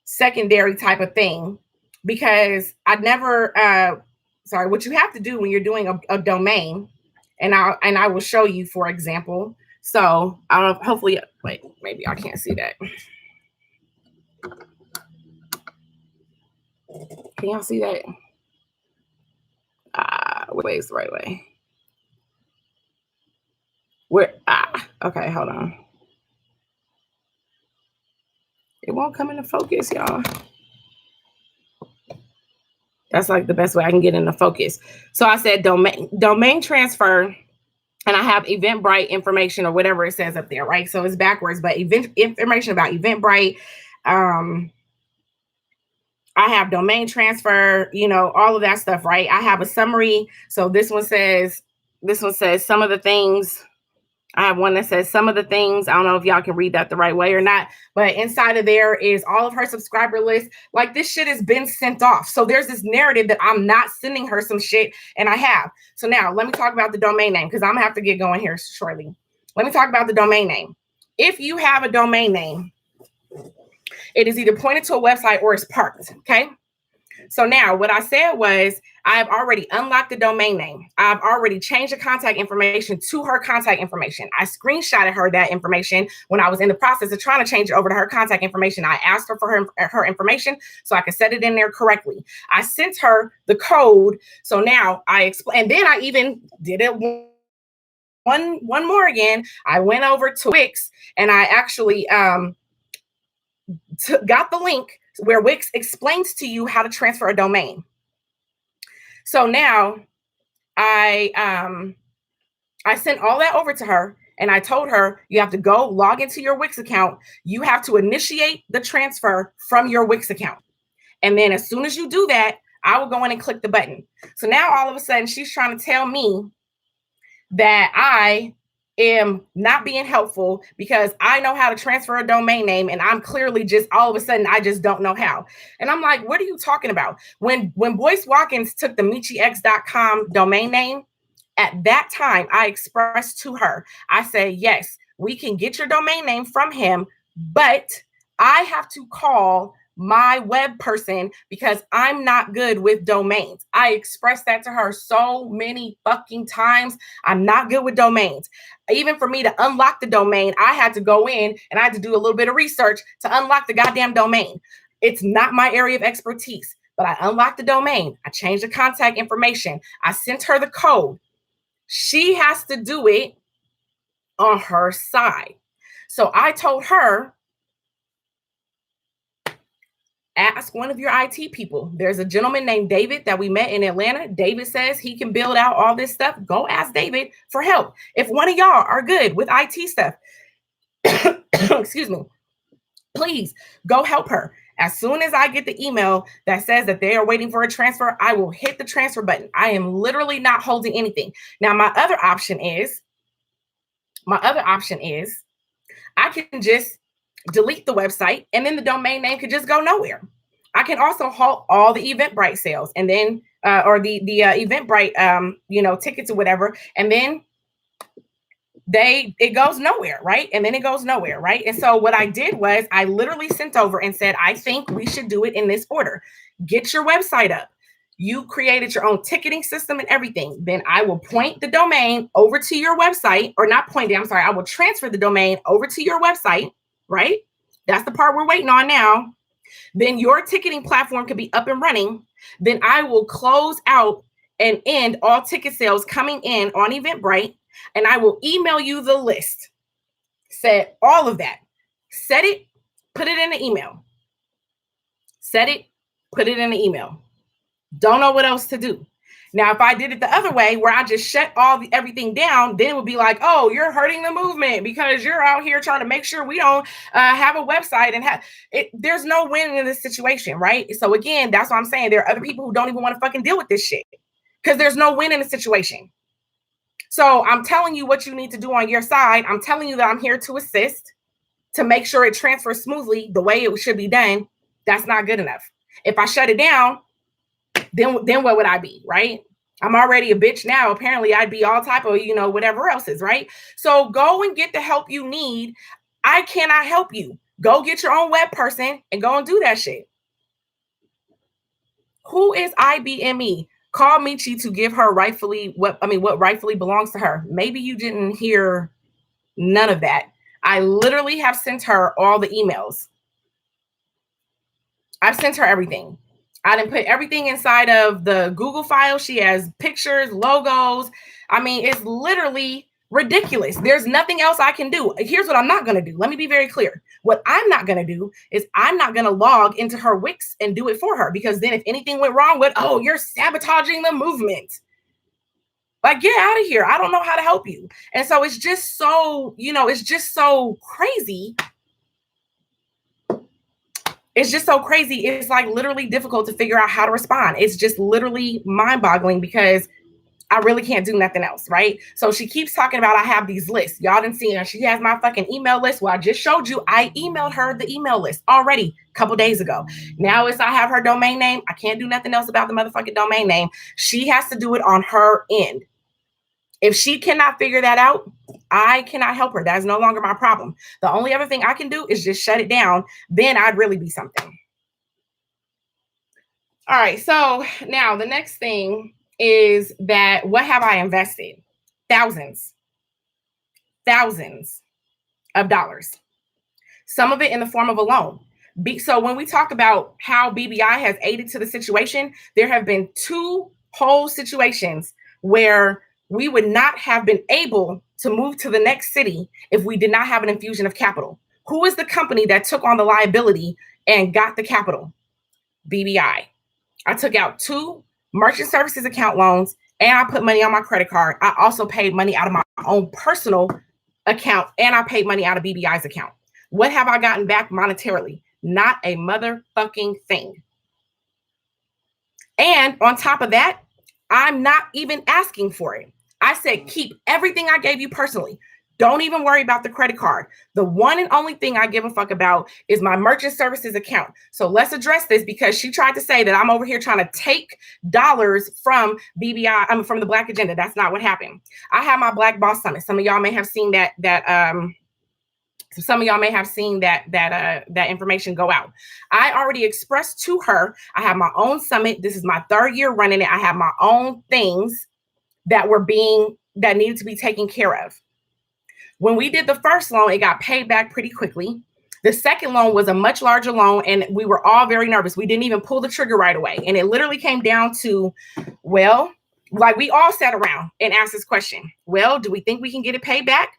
secondary type of thing, because I'd never, what you have to do when you're doing a domain, and I will show you, for example. So I don't know, hopefully, wait, maybe I can't see that. Can y'all see that? Where's the right way? Okay, hold on. It won't come into focus, y'all. That's like the best way I can get into focus. So I said domain transfer, and I have Eventbrite information or whatever it says up there, right? So it's backwards, but information about Eventbrite. I have domain transfer, all of that stuff, right? I have a summary. So this one says some of the things. I have one that says some of the things. I don't know if y'all can read that the right way or not, but inside of there is all of her subscriber list. Like this shit has been sent off. So there's this narrative that I'm not sending her some shit, and I have. So now let me talk about the domain name, because I'm gonna have to get going here shortly. Let me talk about the domain name. If you have a domain name, it is either pointed to a website or it's parked, okay? So now what I said was I've already unlocked the domain name. I've already changed the contact information to her contact information. I screenshotted her that information when I was in the process of trying to change it over to her contact information. I asked her for her information so I could set it in there correctly. I sent her the code. So now I explain, and then I even did it one more again. I went over to Wix and I actually got the link where Wix explains to you how to transfer a domain. So now I I sent all that over to her, and I told her, you have to go log into your Wix account. You have to initiate the transfer from your Wix account. And then as soon as you do that, I will go in and click the button. So now all of a sudden she's trying to tell me that I am not being helpful because I know how to transfer a domain name, and I'm clearly just all of a sudden I just don't know how. And I'm like, what are you talking about? When Boyce Watkins took the MecheeX.com domain name, at that time I expressed to her, I said, yes, we can get your domain name from him, but I have to call my web person because I'm not good with domains. I expressed that to her so many fucking times. I'm not good with domains. Even for me to unlock the domain, I had to go in and I had to do a little bit of research to unlock the goddamn domain. It's not my area of expertise, but I unlocked the domain. I changed the contact information. I sent her the code. She has to do it on her side. So I told her, ask one of your IT people. There's a gentleman named David that we met in Atlanta. David says he can build out all this stuff. Go ask David for help. If one of y'all are good with IT stuff, excuse me, please go help her. As soon as I get the email that says that they are waiting for a transfer, I will hit the transfer button. I am literally not holding anything. Now, my other option is I can just delete the website, and then the domain name could just go nowhere. I can also halt all the Eventbrite sales, and then or the Eventbrite tickets or whatever, and then it goes nowhere, right? And then it goes nowhere, right? And so what I did was I literally sent over and said, I think we should do it in this order. Get your website up. You created your own ticketing system and everything. Then I will point the domain over to your website, or not point it, I'm sorry, I will transfer the domain over to your website, right? That's the part we're waiting on now. Then your ticketing platform can be up and running. Then I will close out and end all ticket sales coming in on Eventbrite, and I will email you the list. Set all of that. Set it, put it in the email. Set it, put it in the email. Don't know what else to do. Now, if I did it the other way, where I just shut everything down, then it would be like, oh, you're hurting the movement because you're out here trying to make sure we don't have a website and have it. There's no win in this situation, right? So again, that's what I'm saying. There are other people who don't even want to fucking deal with this shit because there's no win in the situation. So I'm telling you what you need to do on your side. I'm telling you that I'm here to assist, to make sure it transfers smoothly the way it should be done. That's not good enough. If I shut it down, then what would I be, right? I'm already a bitch now. Apparently I'd be all type of, whatever else is, right? So go and get the help you need. I cannot help you. Go get your own web person and go and do that shit. Who is IBME? Call Mechee to give her what rightfully belongs to her. Maybe you didn't hear none of that. I literally have sent her all the emails. I've sent her everything. I didn't put everything inside of the Google file. She has pictures, logos. I mean, it's literally ridiculous. There's nothing else I can do. Here's what I'm not going to do. Let me be very clear. What I'm not going to do is I'm not going to log into her Wix and do it for her, because then if anything went wrong with, oh, you're sabotaging the movement. Like, get out of here. I don't know how to help you. And so it's just so, it's just so crazy. It's just so crazy. It's like literally difficult to figure out how to respond. It's just literally mind-boggling because I really can't do nothing else, right? So she keeps talking about I have these lists. Y'all didn't see her. She has my fucking email list. Well, I just showed you. I emailed her the email list already a couple days ago. Now I have her domain name. I can't do nothing else about the motherfucking domain name. She has to do it on her end. If she cannot figure that out, I cannot help her. That is no longer my problem. The only other thing I can do is just shut it down. Then I'd really be something. All right. So now the next thing is that what have I invested? Thousands of dollars. Some of it in the form of a loan. So when we talk about how BBI has aided to the situation, there have been two whole situations where we would not have been able to move to the next city if we did not have an infusion of capital. Who is the company that took on the liability and got the capital? BBI. I took out 2 merchant services account loans and I put money on my credit card. I also paid money out of my own personal account, and I paid money out of BBI's account. What have I gotten back monetarily? Not a motherfucking thing. And on top of that, I'm not even asking for it. I said, keep everything I gave you personally. Don't even worry about the credit card. The one and only thing I give a fuck about is my merchant services account. So let's address this, because she tried to say that I'm over here trying to take dollars from BBI, from the Black Agenda. That's not what happened. I have my Black Boss Summit. Some of y'all may have seen that information go out. I already expressed to her, I have my own summit. This is my 3rd year running it. I have my own things that needed to be taken care of. When we did the first loan, it got paid back pretty quickly. The second loan was a much larger loan, and we were all very nervous. We didn't even pull the trigger right away. And it literally came down to, well, like we all sat around and asked this question. Well, do we think we can get it paid back?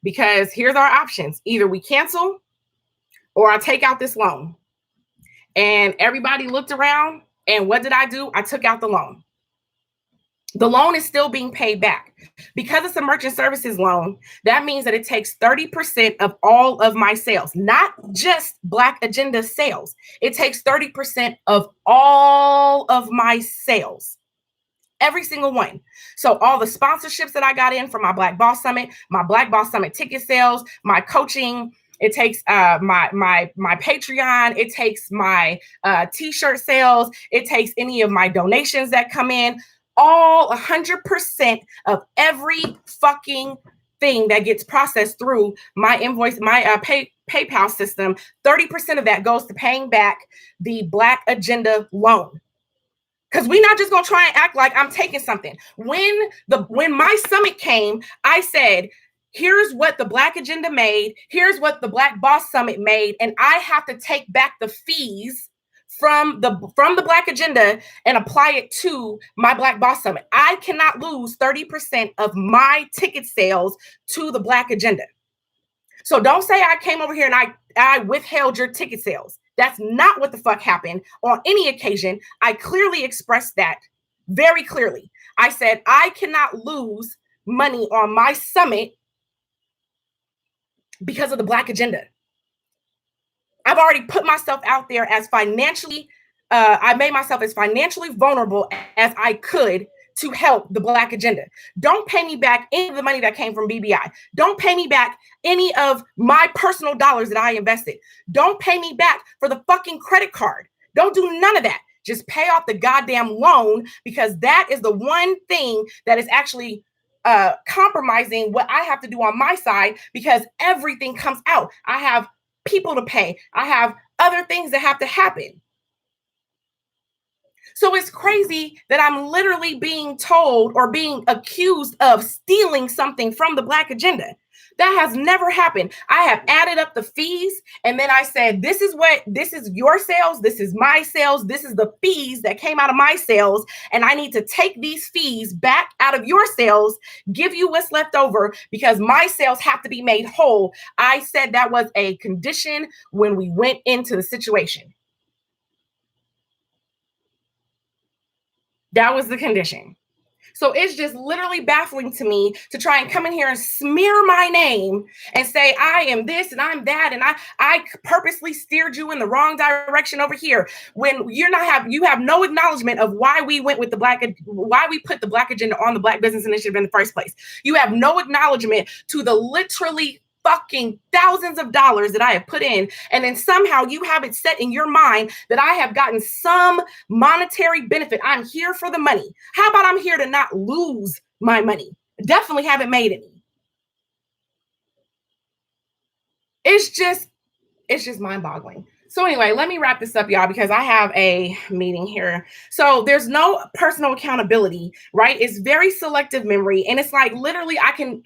Because here's our options. Either we cancel or I take out this loan. And everybody looked around, and what did I do? I took out the loan. The loan is still being paid back. Because it's a merchant services loan, that means that it takes 30% of all of my sales, not just Black Agenda sales. It takes 30% of all of my sales. Every single one. So all the sponsorships that I got in from my Black Boss Summit, my Black Boss Summit ticket sales, my coaching, it takes my Patreon, it takes my t-shirt sales, it takes any of my donations that come in, all 100% of every fucking thing that gets processed through my invoice, my PayPal system. 30% of that goes to paying back the Black Agenda loan. Because we're not just gonna try and act like I'm taking something. When my summit came, I said, here's what the Black Agenda made, here's what the Black Boss Summit made, and I have to take back the fees from the Black Agenda and apply it to my Black Boss Summit. I cannot lose 30% of my ticket sales to the Black Agenda. So don't say I came over here and I withheld your ticket sales. That's not what the fuck happened on any occasion. I clearly expressed that very clearly. I said, I cannot lose money on my summit because of the Black Agenda. I've already put myself out there as financially, I made myself as financially vulnerable as I could to help the Black Agenda. Don't pay me back any of the money that came from BBI. Don't pay me back any of my personal dollars that I invested. Don't pay me back for the fucking credit card. Don't do none of that. Just pay off the goddamn loan, because that is the one thing that is actually compromising what I have to do on my side, because everything comes out. I have people to pay. I have other things that have to happen. So it's crazy that I'm literally being told or being accused of stealing something from the Black Agenda. That has never happened. I have added up the fees, and then I said, this is your sales, this is my sales, this is the fees that came out of my sales, and I need to take these fees back out of your sales, give you what's left over, because my sales have to be made whole. I said that was a condition when we went into the situation. That was the condition. So it's just literally baffling to me to try and come in here and smear my name and say I am this and I'm that, and I purposely steered you in the wrong direction over here, when you have no acknowledgement of why we went with why we put the Black Agenda on the Black Business Initiative in the first place. You have no acknowledgement to the literally fucking thousands of dollars that I have put in, and then somehow you have it set in your mind that I have gotten some monetary benefit. I'm here for the money. How about I'm here to not lose my money? Definitely haven't made any. It's just mind-boggling. So anyway, let me wrap this up, y'all, because I have a meeting here. So there's no personal accountability, right? It's very selective memory, and it's like literally I can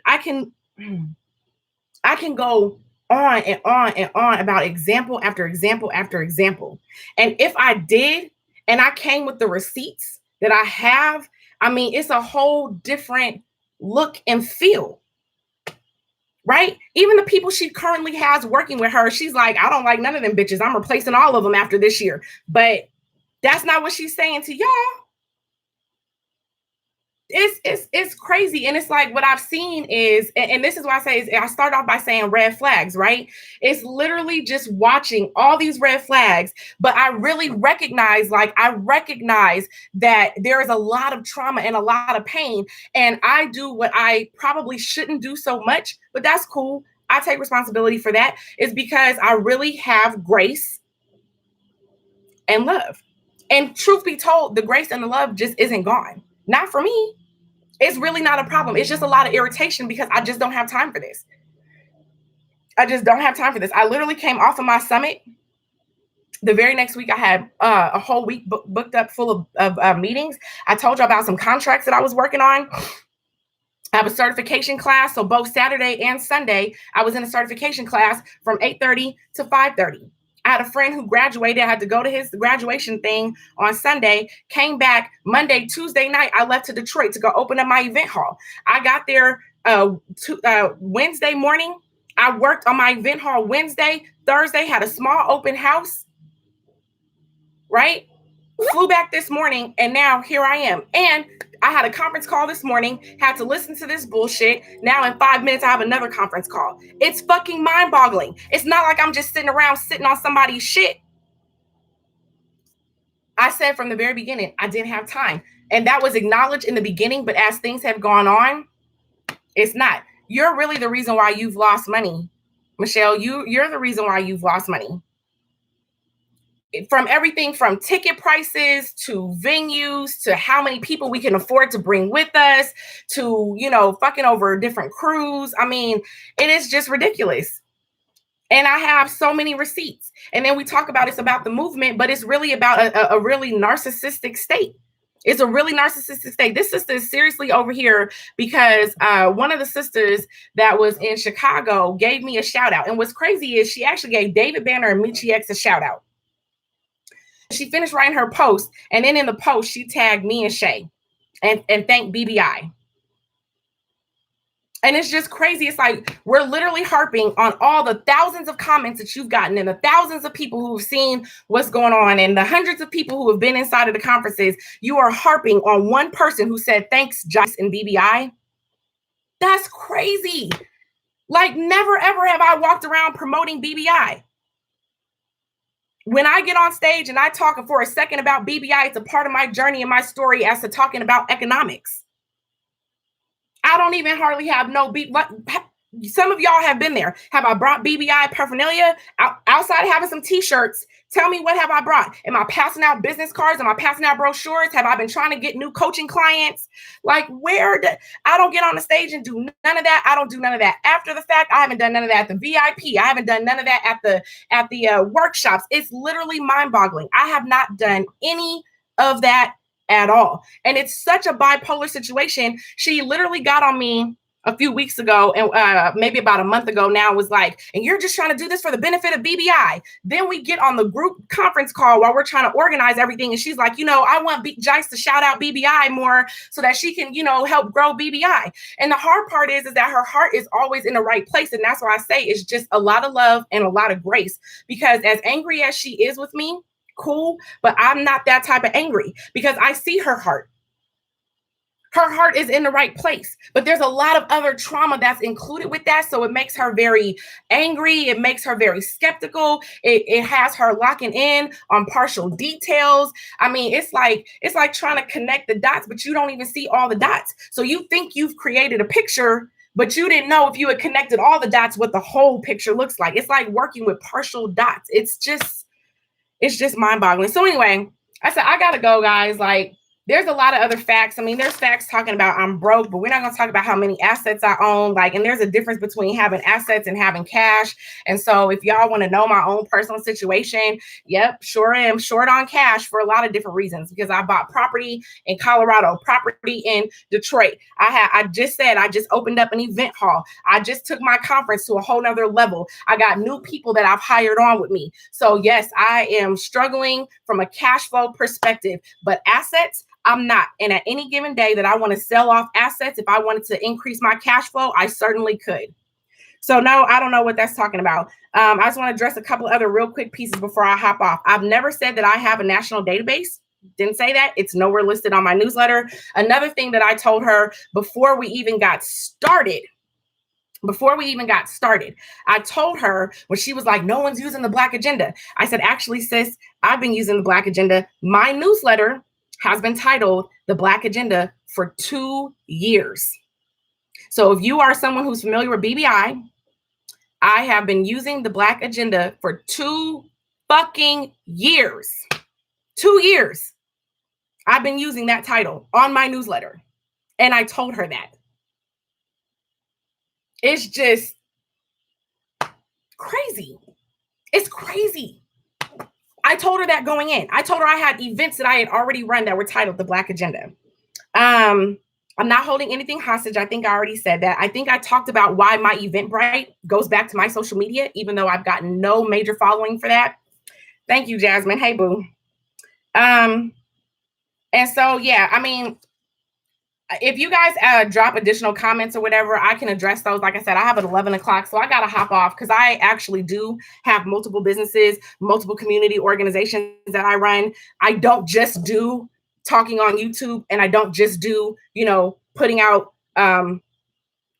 go on and on and on about example after example after example. And if I did, and I came with the receipts that I have, I mean, it's a whole different look and feel, right? Even the people she currently has working with her, she's like, I don't like none of them bitches. I'm replacing all of them after this year. But that's not what she's saying to y'all. it's crazy. And it's like what I've seen is, and this is why I say is I start off by saying red flags, right? It's literally just watching all these red flags, but I really recognize that there is a lot of trauma and a lot of pain, and I do what I probably shouldn't do so much, but that's cool. I take responsibility for that. Is because I really have grace and love. And truth be told, the grace and the love just isn't gone. Not for me. It's really not a problem. It's just a lot of irritation because I just don't have time for this. I just don't have time for this. I literally came off of my summit. The very next week, I had a whole week booked up full of meetings. I told you about some contracts that I was working on. I have a certification class. So both Saturday and Sunday, I was in a certification class from 8:30 to 5:30. I had a friend who graduated. I had to go to his graduation thing on Sunday, came back Monday, Tuesday night. I left to Detroit to go open up my event hall. I got there Wednesday morning. I worked on my event hall Wednesday. Thursday, had a small open house, right? Flew back this morning, and now here I am. And I had a conference call this morning, had to listen to this bullshit. Now in 5 minutes, I have another conference call. It's fucking mind-boggling. It's not like I'm just sitting around sitting on somebody's shit. I said from the very beginning, I didn't have time. And that was acknowledged in the beginning, but as things have gone on, it's not. You're really the reason why you've lost money. Michelle, you're the reason why you've lost money. From everything from ticket prices to venues to how many people we can afford to bring with us to, fucking over different crews. I mean, it is just ridiculous. And I have so many receipts. And then we talk about it's about the movement, but it's really about a really narcissistic state. It's a really narcissistic state. This sister is seriously over here because one of the sisters that was in Chicago gave me a shout out. And what's crazy is she actually gave David Banner and Mechee a shout out. She finished writing her post, and then in the post, she tagged me and Shay and thanked BBI. And it's just crazy. It's like we're literally harping on all the thousands of comments that you've gotten and the thousands of people who've seen what's going on and the hundreds of people who have been inside of the conferences. You are harping on one person who said, thanks, Jice and BBI. That's crazy. Like never, ever have I walked around promoting BBI. When I get on stage and I talk for a second about BBI, it's a part of my journey and my story as to talking about economics. I don't even hardly have no some of y'all have been there. Have I brought BBI paraphernalia outside of having some t-shirts? Tell me, what have I brought? Am I passing out business cards? Am I passing out brochures? Have I been trying to get new coaching clients? Like I don't get on the stage and do none of that. I don't do none of that after the fact. I haven't done none of that at the VIP. I haven't done none of that at the workshops. It's literally mind-boggling. I have not done any of that at all. And it's such a bipolar situation. She literally got on me a few weeks ago and maybe about a month ago now was like, and you're just trying to do this for the benefit of BBI. Then we get on the group conference call while we're trying to organize everything. And she's like, I want Jice to shout out BBI more so that she can, help grow BBI. And the hard part is that her heart is always in the right place. And that's why I say it's just a lot of love and a lot of grace, because as angry as she is with me, cool, but I'm not that type of angry because I see her heart. Her heart is in the right place, but there's a lot of other trauma that's included with that. So it makes her very angry. It makes her very skeptical. It has her locking in on partial details. I mean, it's like trying to connect the dots, but you don't even see all the dots. So you think you've created a picture, but you didn't know if you had connected all the dots, what the whole picture looks like. It's like working with partial dots. It's just mind-boggling. So anyway, I said, I gotta go, guys. Like, there's a lot of other facts. I mean, there's facts talking about I'm broke, but we're not going to talk about how many assets I own. Like, and there's a difference between having assets and having cash. And so if y'all want to know my own personal situation, yep, sure am short on cash for a lot of different reasons, because I bought property in Colorado, property in Detroit. I just opened up an event hall. I just took my conference to a whole nother level. I got new people that I've hired on with me. So yes, I am struggling from a cash flow perspective, but assets, I'm not. And at any given day that I want to sell off assets, if I wanted to increase my cash flow, I certainly could. So no, I don't know what that's talking about. I just want to address a couple of other real quick pieces before I hop off. I've never said that I have a national database. Didn't say that. It's nowhere listed on my newsletter. Another thing that I told her before we even got started, I told her when she was like, no one's using the Black agenda. I said, actually, sis, I've been using the Black agenda. My newsletter has been titled The Black Agenda for 2 years. So if you are someone who's familiar with BBI, I have been using the Black agenda for 2 fucking years. 2 years. I've been using that title on my newsletter. And I told her that. It's just crazy. It's crazy. I told her that going in. I told her I had events that I had already run that were titled The Black Agenda. I'm not holding anything hostage. I think I already said that. I think I talked about why my Eventbrite goes back to my social media, even though I've gotten no major following for that. Thank you, Jasmine. Hey, boo. And so, yeah, I mean, if you guys drop additional comments or whatever, I can address those. Like I said, I have at 11 o'clock, so I got to hop off because I actually do have multiple businesses, multiple community organizations that I run. I don't just do talking on YouTube, and I don't just do, putting out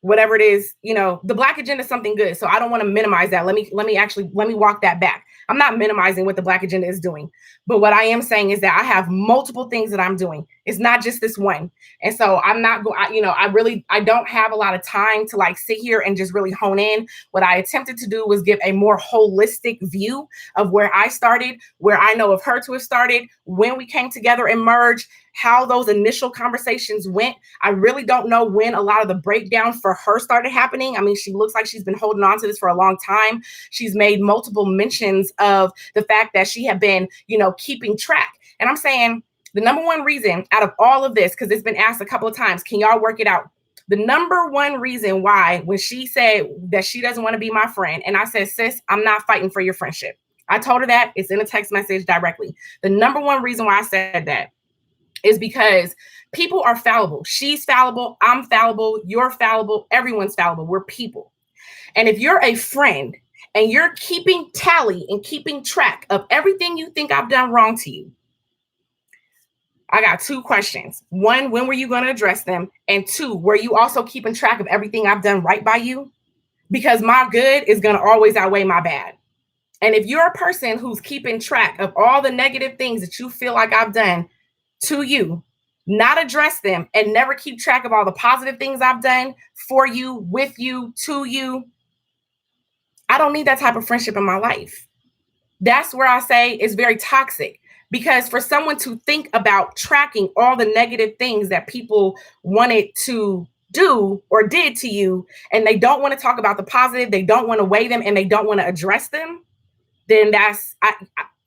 whatever it is, the Black agenda is something good. So I don't want to minimize that. Let me walk that back. I'm not minimizing what the Black agenda is doing, but what I am saying is that I have multiple things that I'm doing. It's not just this one. And so I'm not going, I don't have a lot of time to like sit here and just really hone in. What I attempted to do was give a more holistic view of where I started, where I know of her to have started, when we came together and merged, how those initial conversations went. I really don't know when a lot of the breakdown for her started happening. I mean, she looks like she's been holding on to this for a long time. She's made multiple mentions of the fact that she had been, keeping track. And I'm saying the number one reason out of all of this, because it's been asked a couple of times, can y'all work it out? The number one reason why, when she said that she doesn't want to be my friend, and I said, sis, I'm not fighting for your friendship. I told her that. It's in a text message directly. The number one reason why I said that is because people are fallible. She's fallible. I'm fallible. You're fallible. Everyone's fallible. We're people. And if you're a friend and you're keeping tally and keeping track of everything you think I've done wrong to you, I got 2 questions. 1, when were you going to address them? And 2, were you also keeping track of everything I've done right by you? Because my good is going to always outweigh my bad. And if you're a person who's keeping track of all the negative things that you feel like I've done to you, not address them, and never keep track of all the positive things I've done for you, with you, to you, I don't need that type of friendship in my life. That's where I say it's very toxic, because for someone to think about tracking all the negative things that people wanted to do or did to you, and they don't want to talk about the positive, they don't want to weigh them, and they don't want to address them, then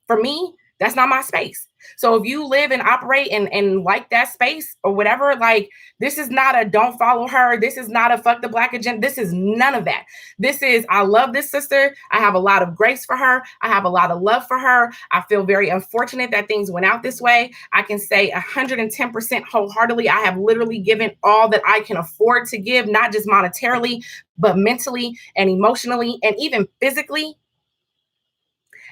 for me, that's not my space. So if you live and operate and like that space or whatever, like, this is not a don't follow her. This is not a fuck the Black agenda. This is none of that. This is, I love this sister. I have a lot of grace for her. I have a lot of love for her. I feel very unfortunate that things went out this way. I can say 110% wholeheartedly, I have literally given all that I can afford to give, not just monetarily, but mentally and emotionally and even physically.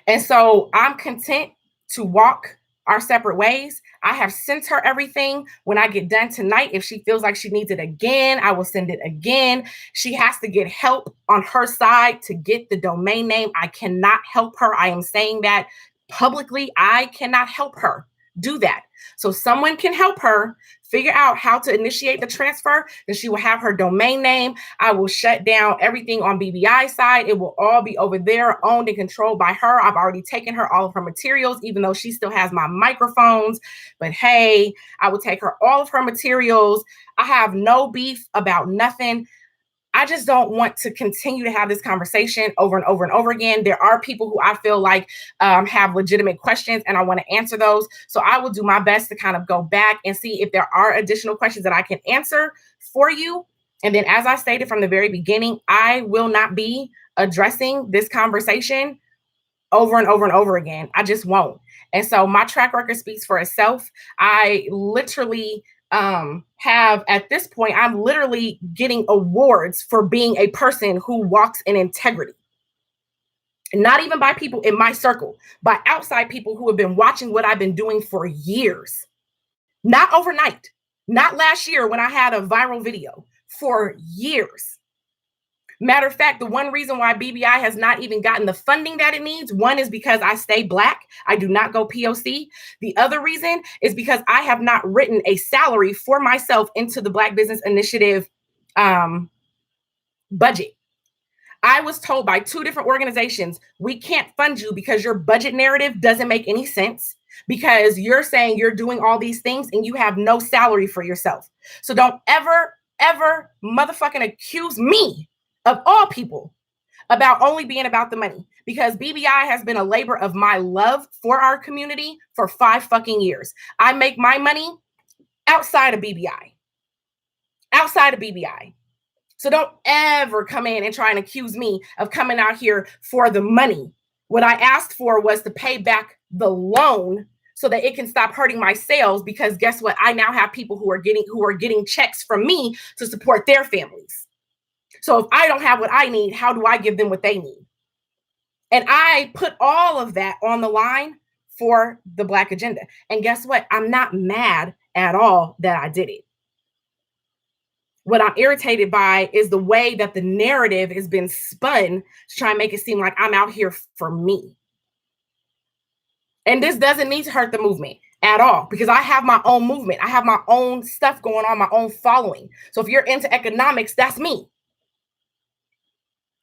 And so I'm content to walk our separate ways. I have sent her everything. When I get done tonight, if she feels like she needs it again, I will send it again. She has to get help on her side to get the domain name. I cannot help her. I am saying that publicly. I cannot help her do that. So someone can help her figure out how to initiate the transfer, then she will have her domain name. I will shut down everything on BBI side. It will all be over there, owned and controlled by her. I've already taken her all of her materials, even though she still has my microphones. But hey, I will take her all of her materials. I have no beef about nothing. I just don't want to continue to have this conversation over and over and over again. There are people who I feel like have legitimate questions, and I want to answer those. So I will do my best to kind of go back and see if there are additional questions that I can answer for you. And then, as I stated from the very beginning, I will not be addressing this conversation over and over and over again. I just won't. And so my track record speaks for itself. I literally have, at this point, I'm literally getting awards for being a person who walks in integrity. Not even by people in my circle, by outside people who have been watching what I've been doing for years. Not overnight, not last year when I had a viral video, for years. Matter of fact, the one reason why BBI has not even gotten the funding that it needs, one is because I stay Black. I do not go POC. The other reason is because I have not written a salary for myself into the Black Business Initiative budget. I was told by 2 different organizations, we can't fund you because your budget narrative doesn't make any sense, because you're saying you're doing all these things and you have no salary for yourself. So don't ever motherfucking accuse me, of all people, about only being about the money, because BBI has been a labor of my love for our community for 5 fucking years. I make my money outside of BBI. Outside of BBI. So don't ever come in and try and accuse me of coming out here for the money. What I asked for was to pay back the loan so that it can stop hurting my sales, because guess what? I now have people who are getting checks from me to support their families. So if I don't have what I need, how do I give them what they need? And I put all of that on the line for the Black agenda. And guess what? I'm not mad at all that I did it. What I'm irritated by is the way that the narrative has been spun to try and make it seem like I'm out here for me. And this doesn't need to hurt the movement at all, because I have my own movement. I have my own stuff going on, my own following. So if you're into economics, that's me.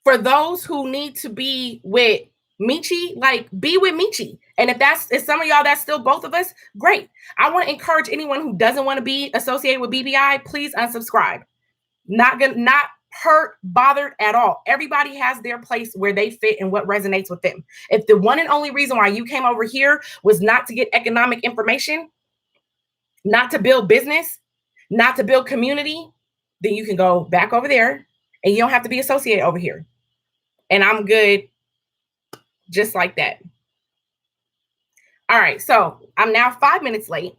For those who need to be with Mechee, like, be with Mechee. And if some of y'all, that's still both of us, great. I want to encourage anyone who doesn't want to be associated with BBI, please unsubscribe. Not hurt, bothered at all. Everybody has their place where they fit and what resonates with them. If the one and only reason why you came over here was not to get economic information, not to build business, not to build community, then you can go back over there and you don't have to be associated over here. And I'm good just like that. All right, so I'm now 5 minutes late.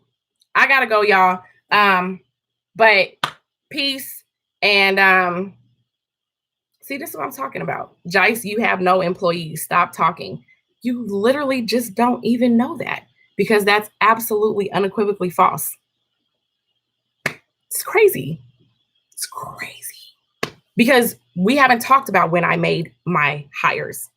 I gotta go, y'all. But peace. And see, this is what I'm talking about. Jice, you have no employees. Stop talking. You literally just don't even know that, because that's absolutely unequivocally false. It's crazy. It's crazy. Because we haven't talked about when I made my hires.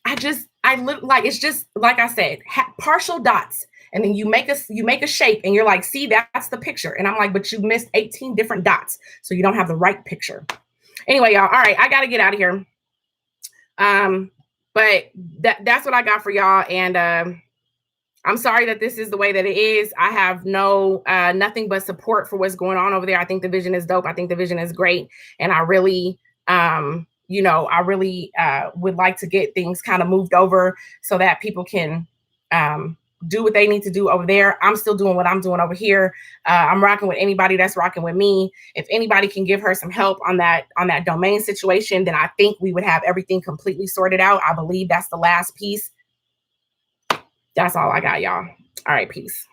It's just like I said, partial dots. And then you make a shape and you're like, see, that's the picture. And I'm like, but you missed 18 different dots. So you don't have the right picture. Anyway, y'all. All right. I got to get out of here. But that's what I got for y'all. And I'm sorry that this is the way that it is. I have nothing but support for what's going on over there. I think the vision is dope. I think the vision is great. And I really, would like to get things kind of moved over so that people can, do what they need to do over there. I'm still doing what I'm doing over here. I'm rocking with anybody that's rocking with me. If anybody can give her some help on that domain situation, then I think we would have everything completely sorted out. I believe that's the last piece. That's all I got, y'all. All right, peace.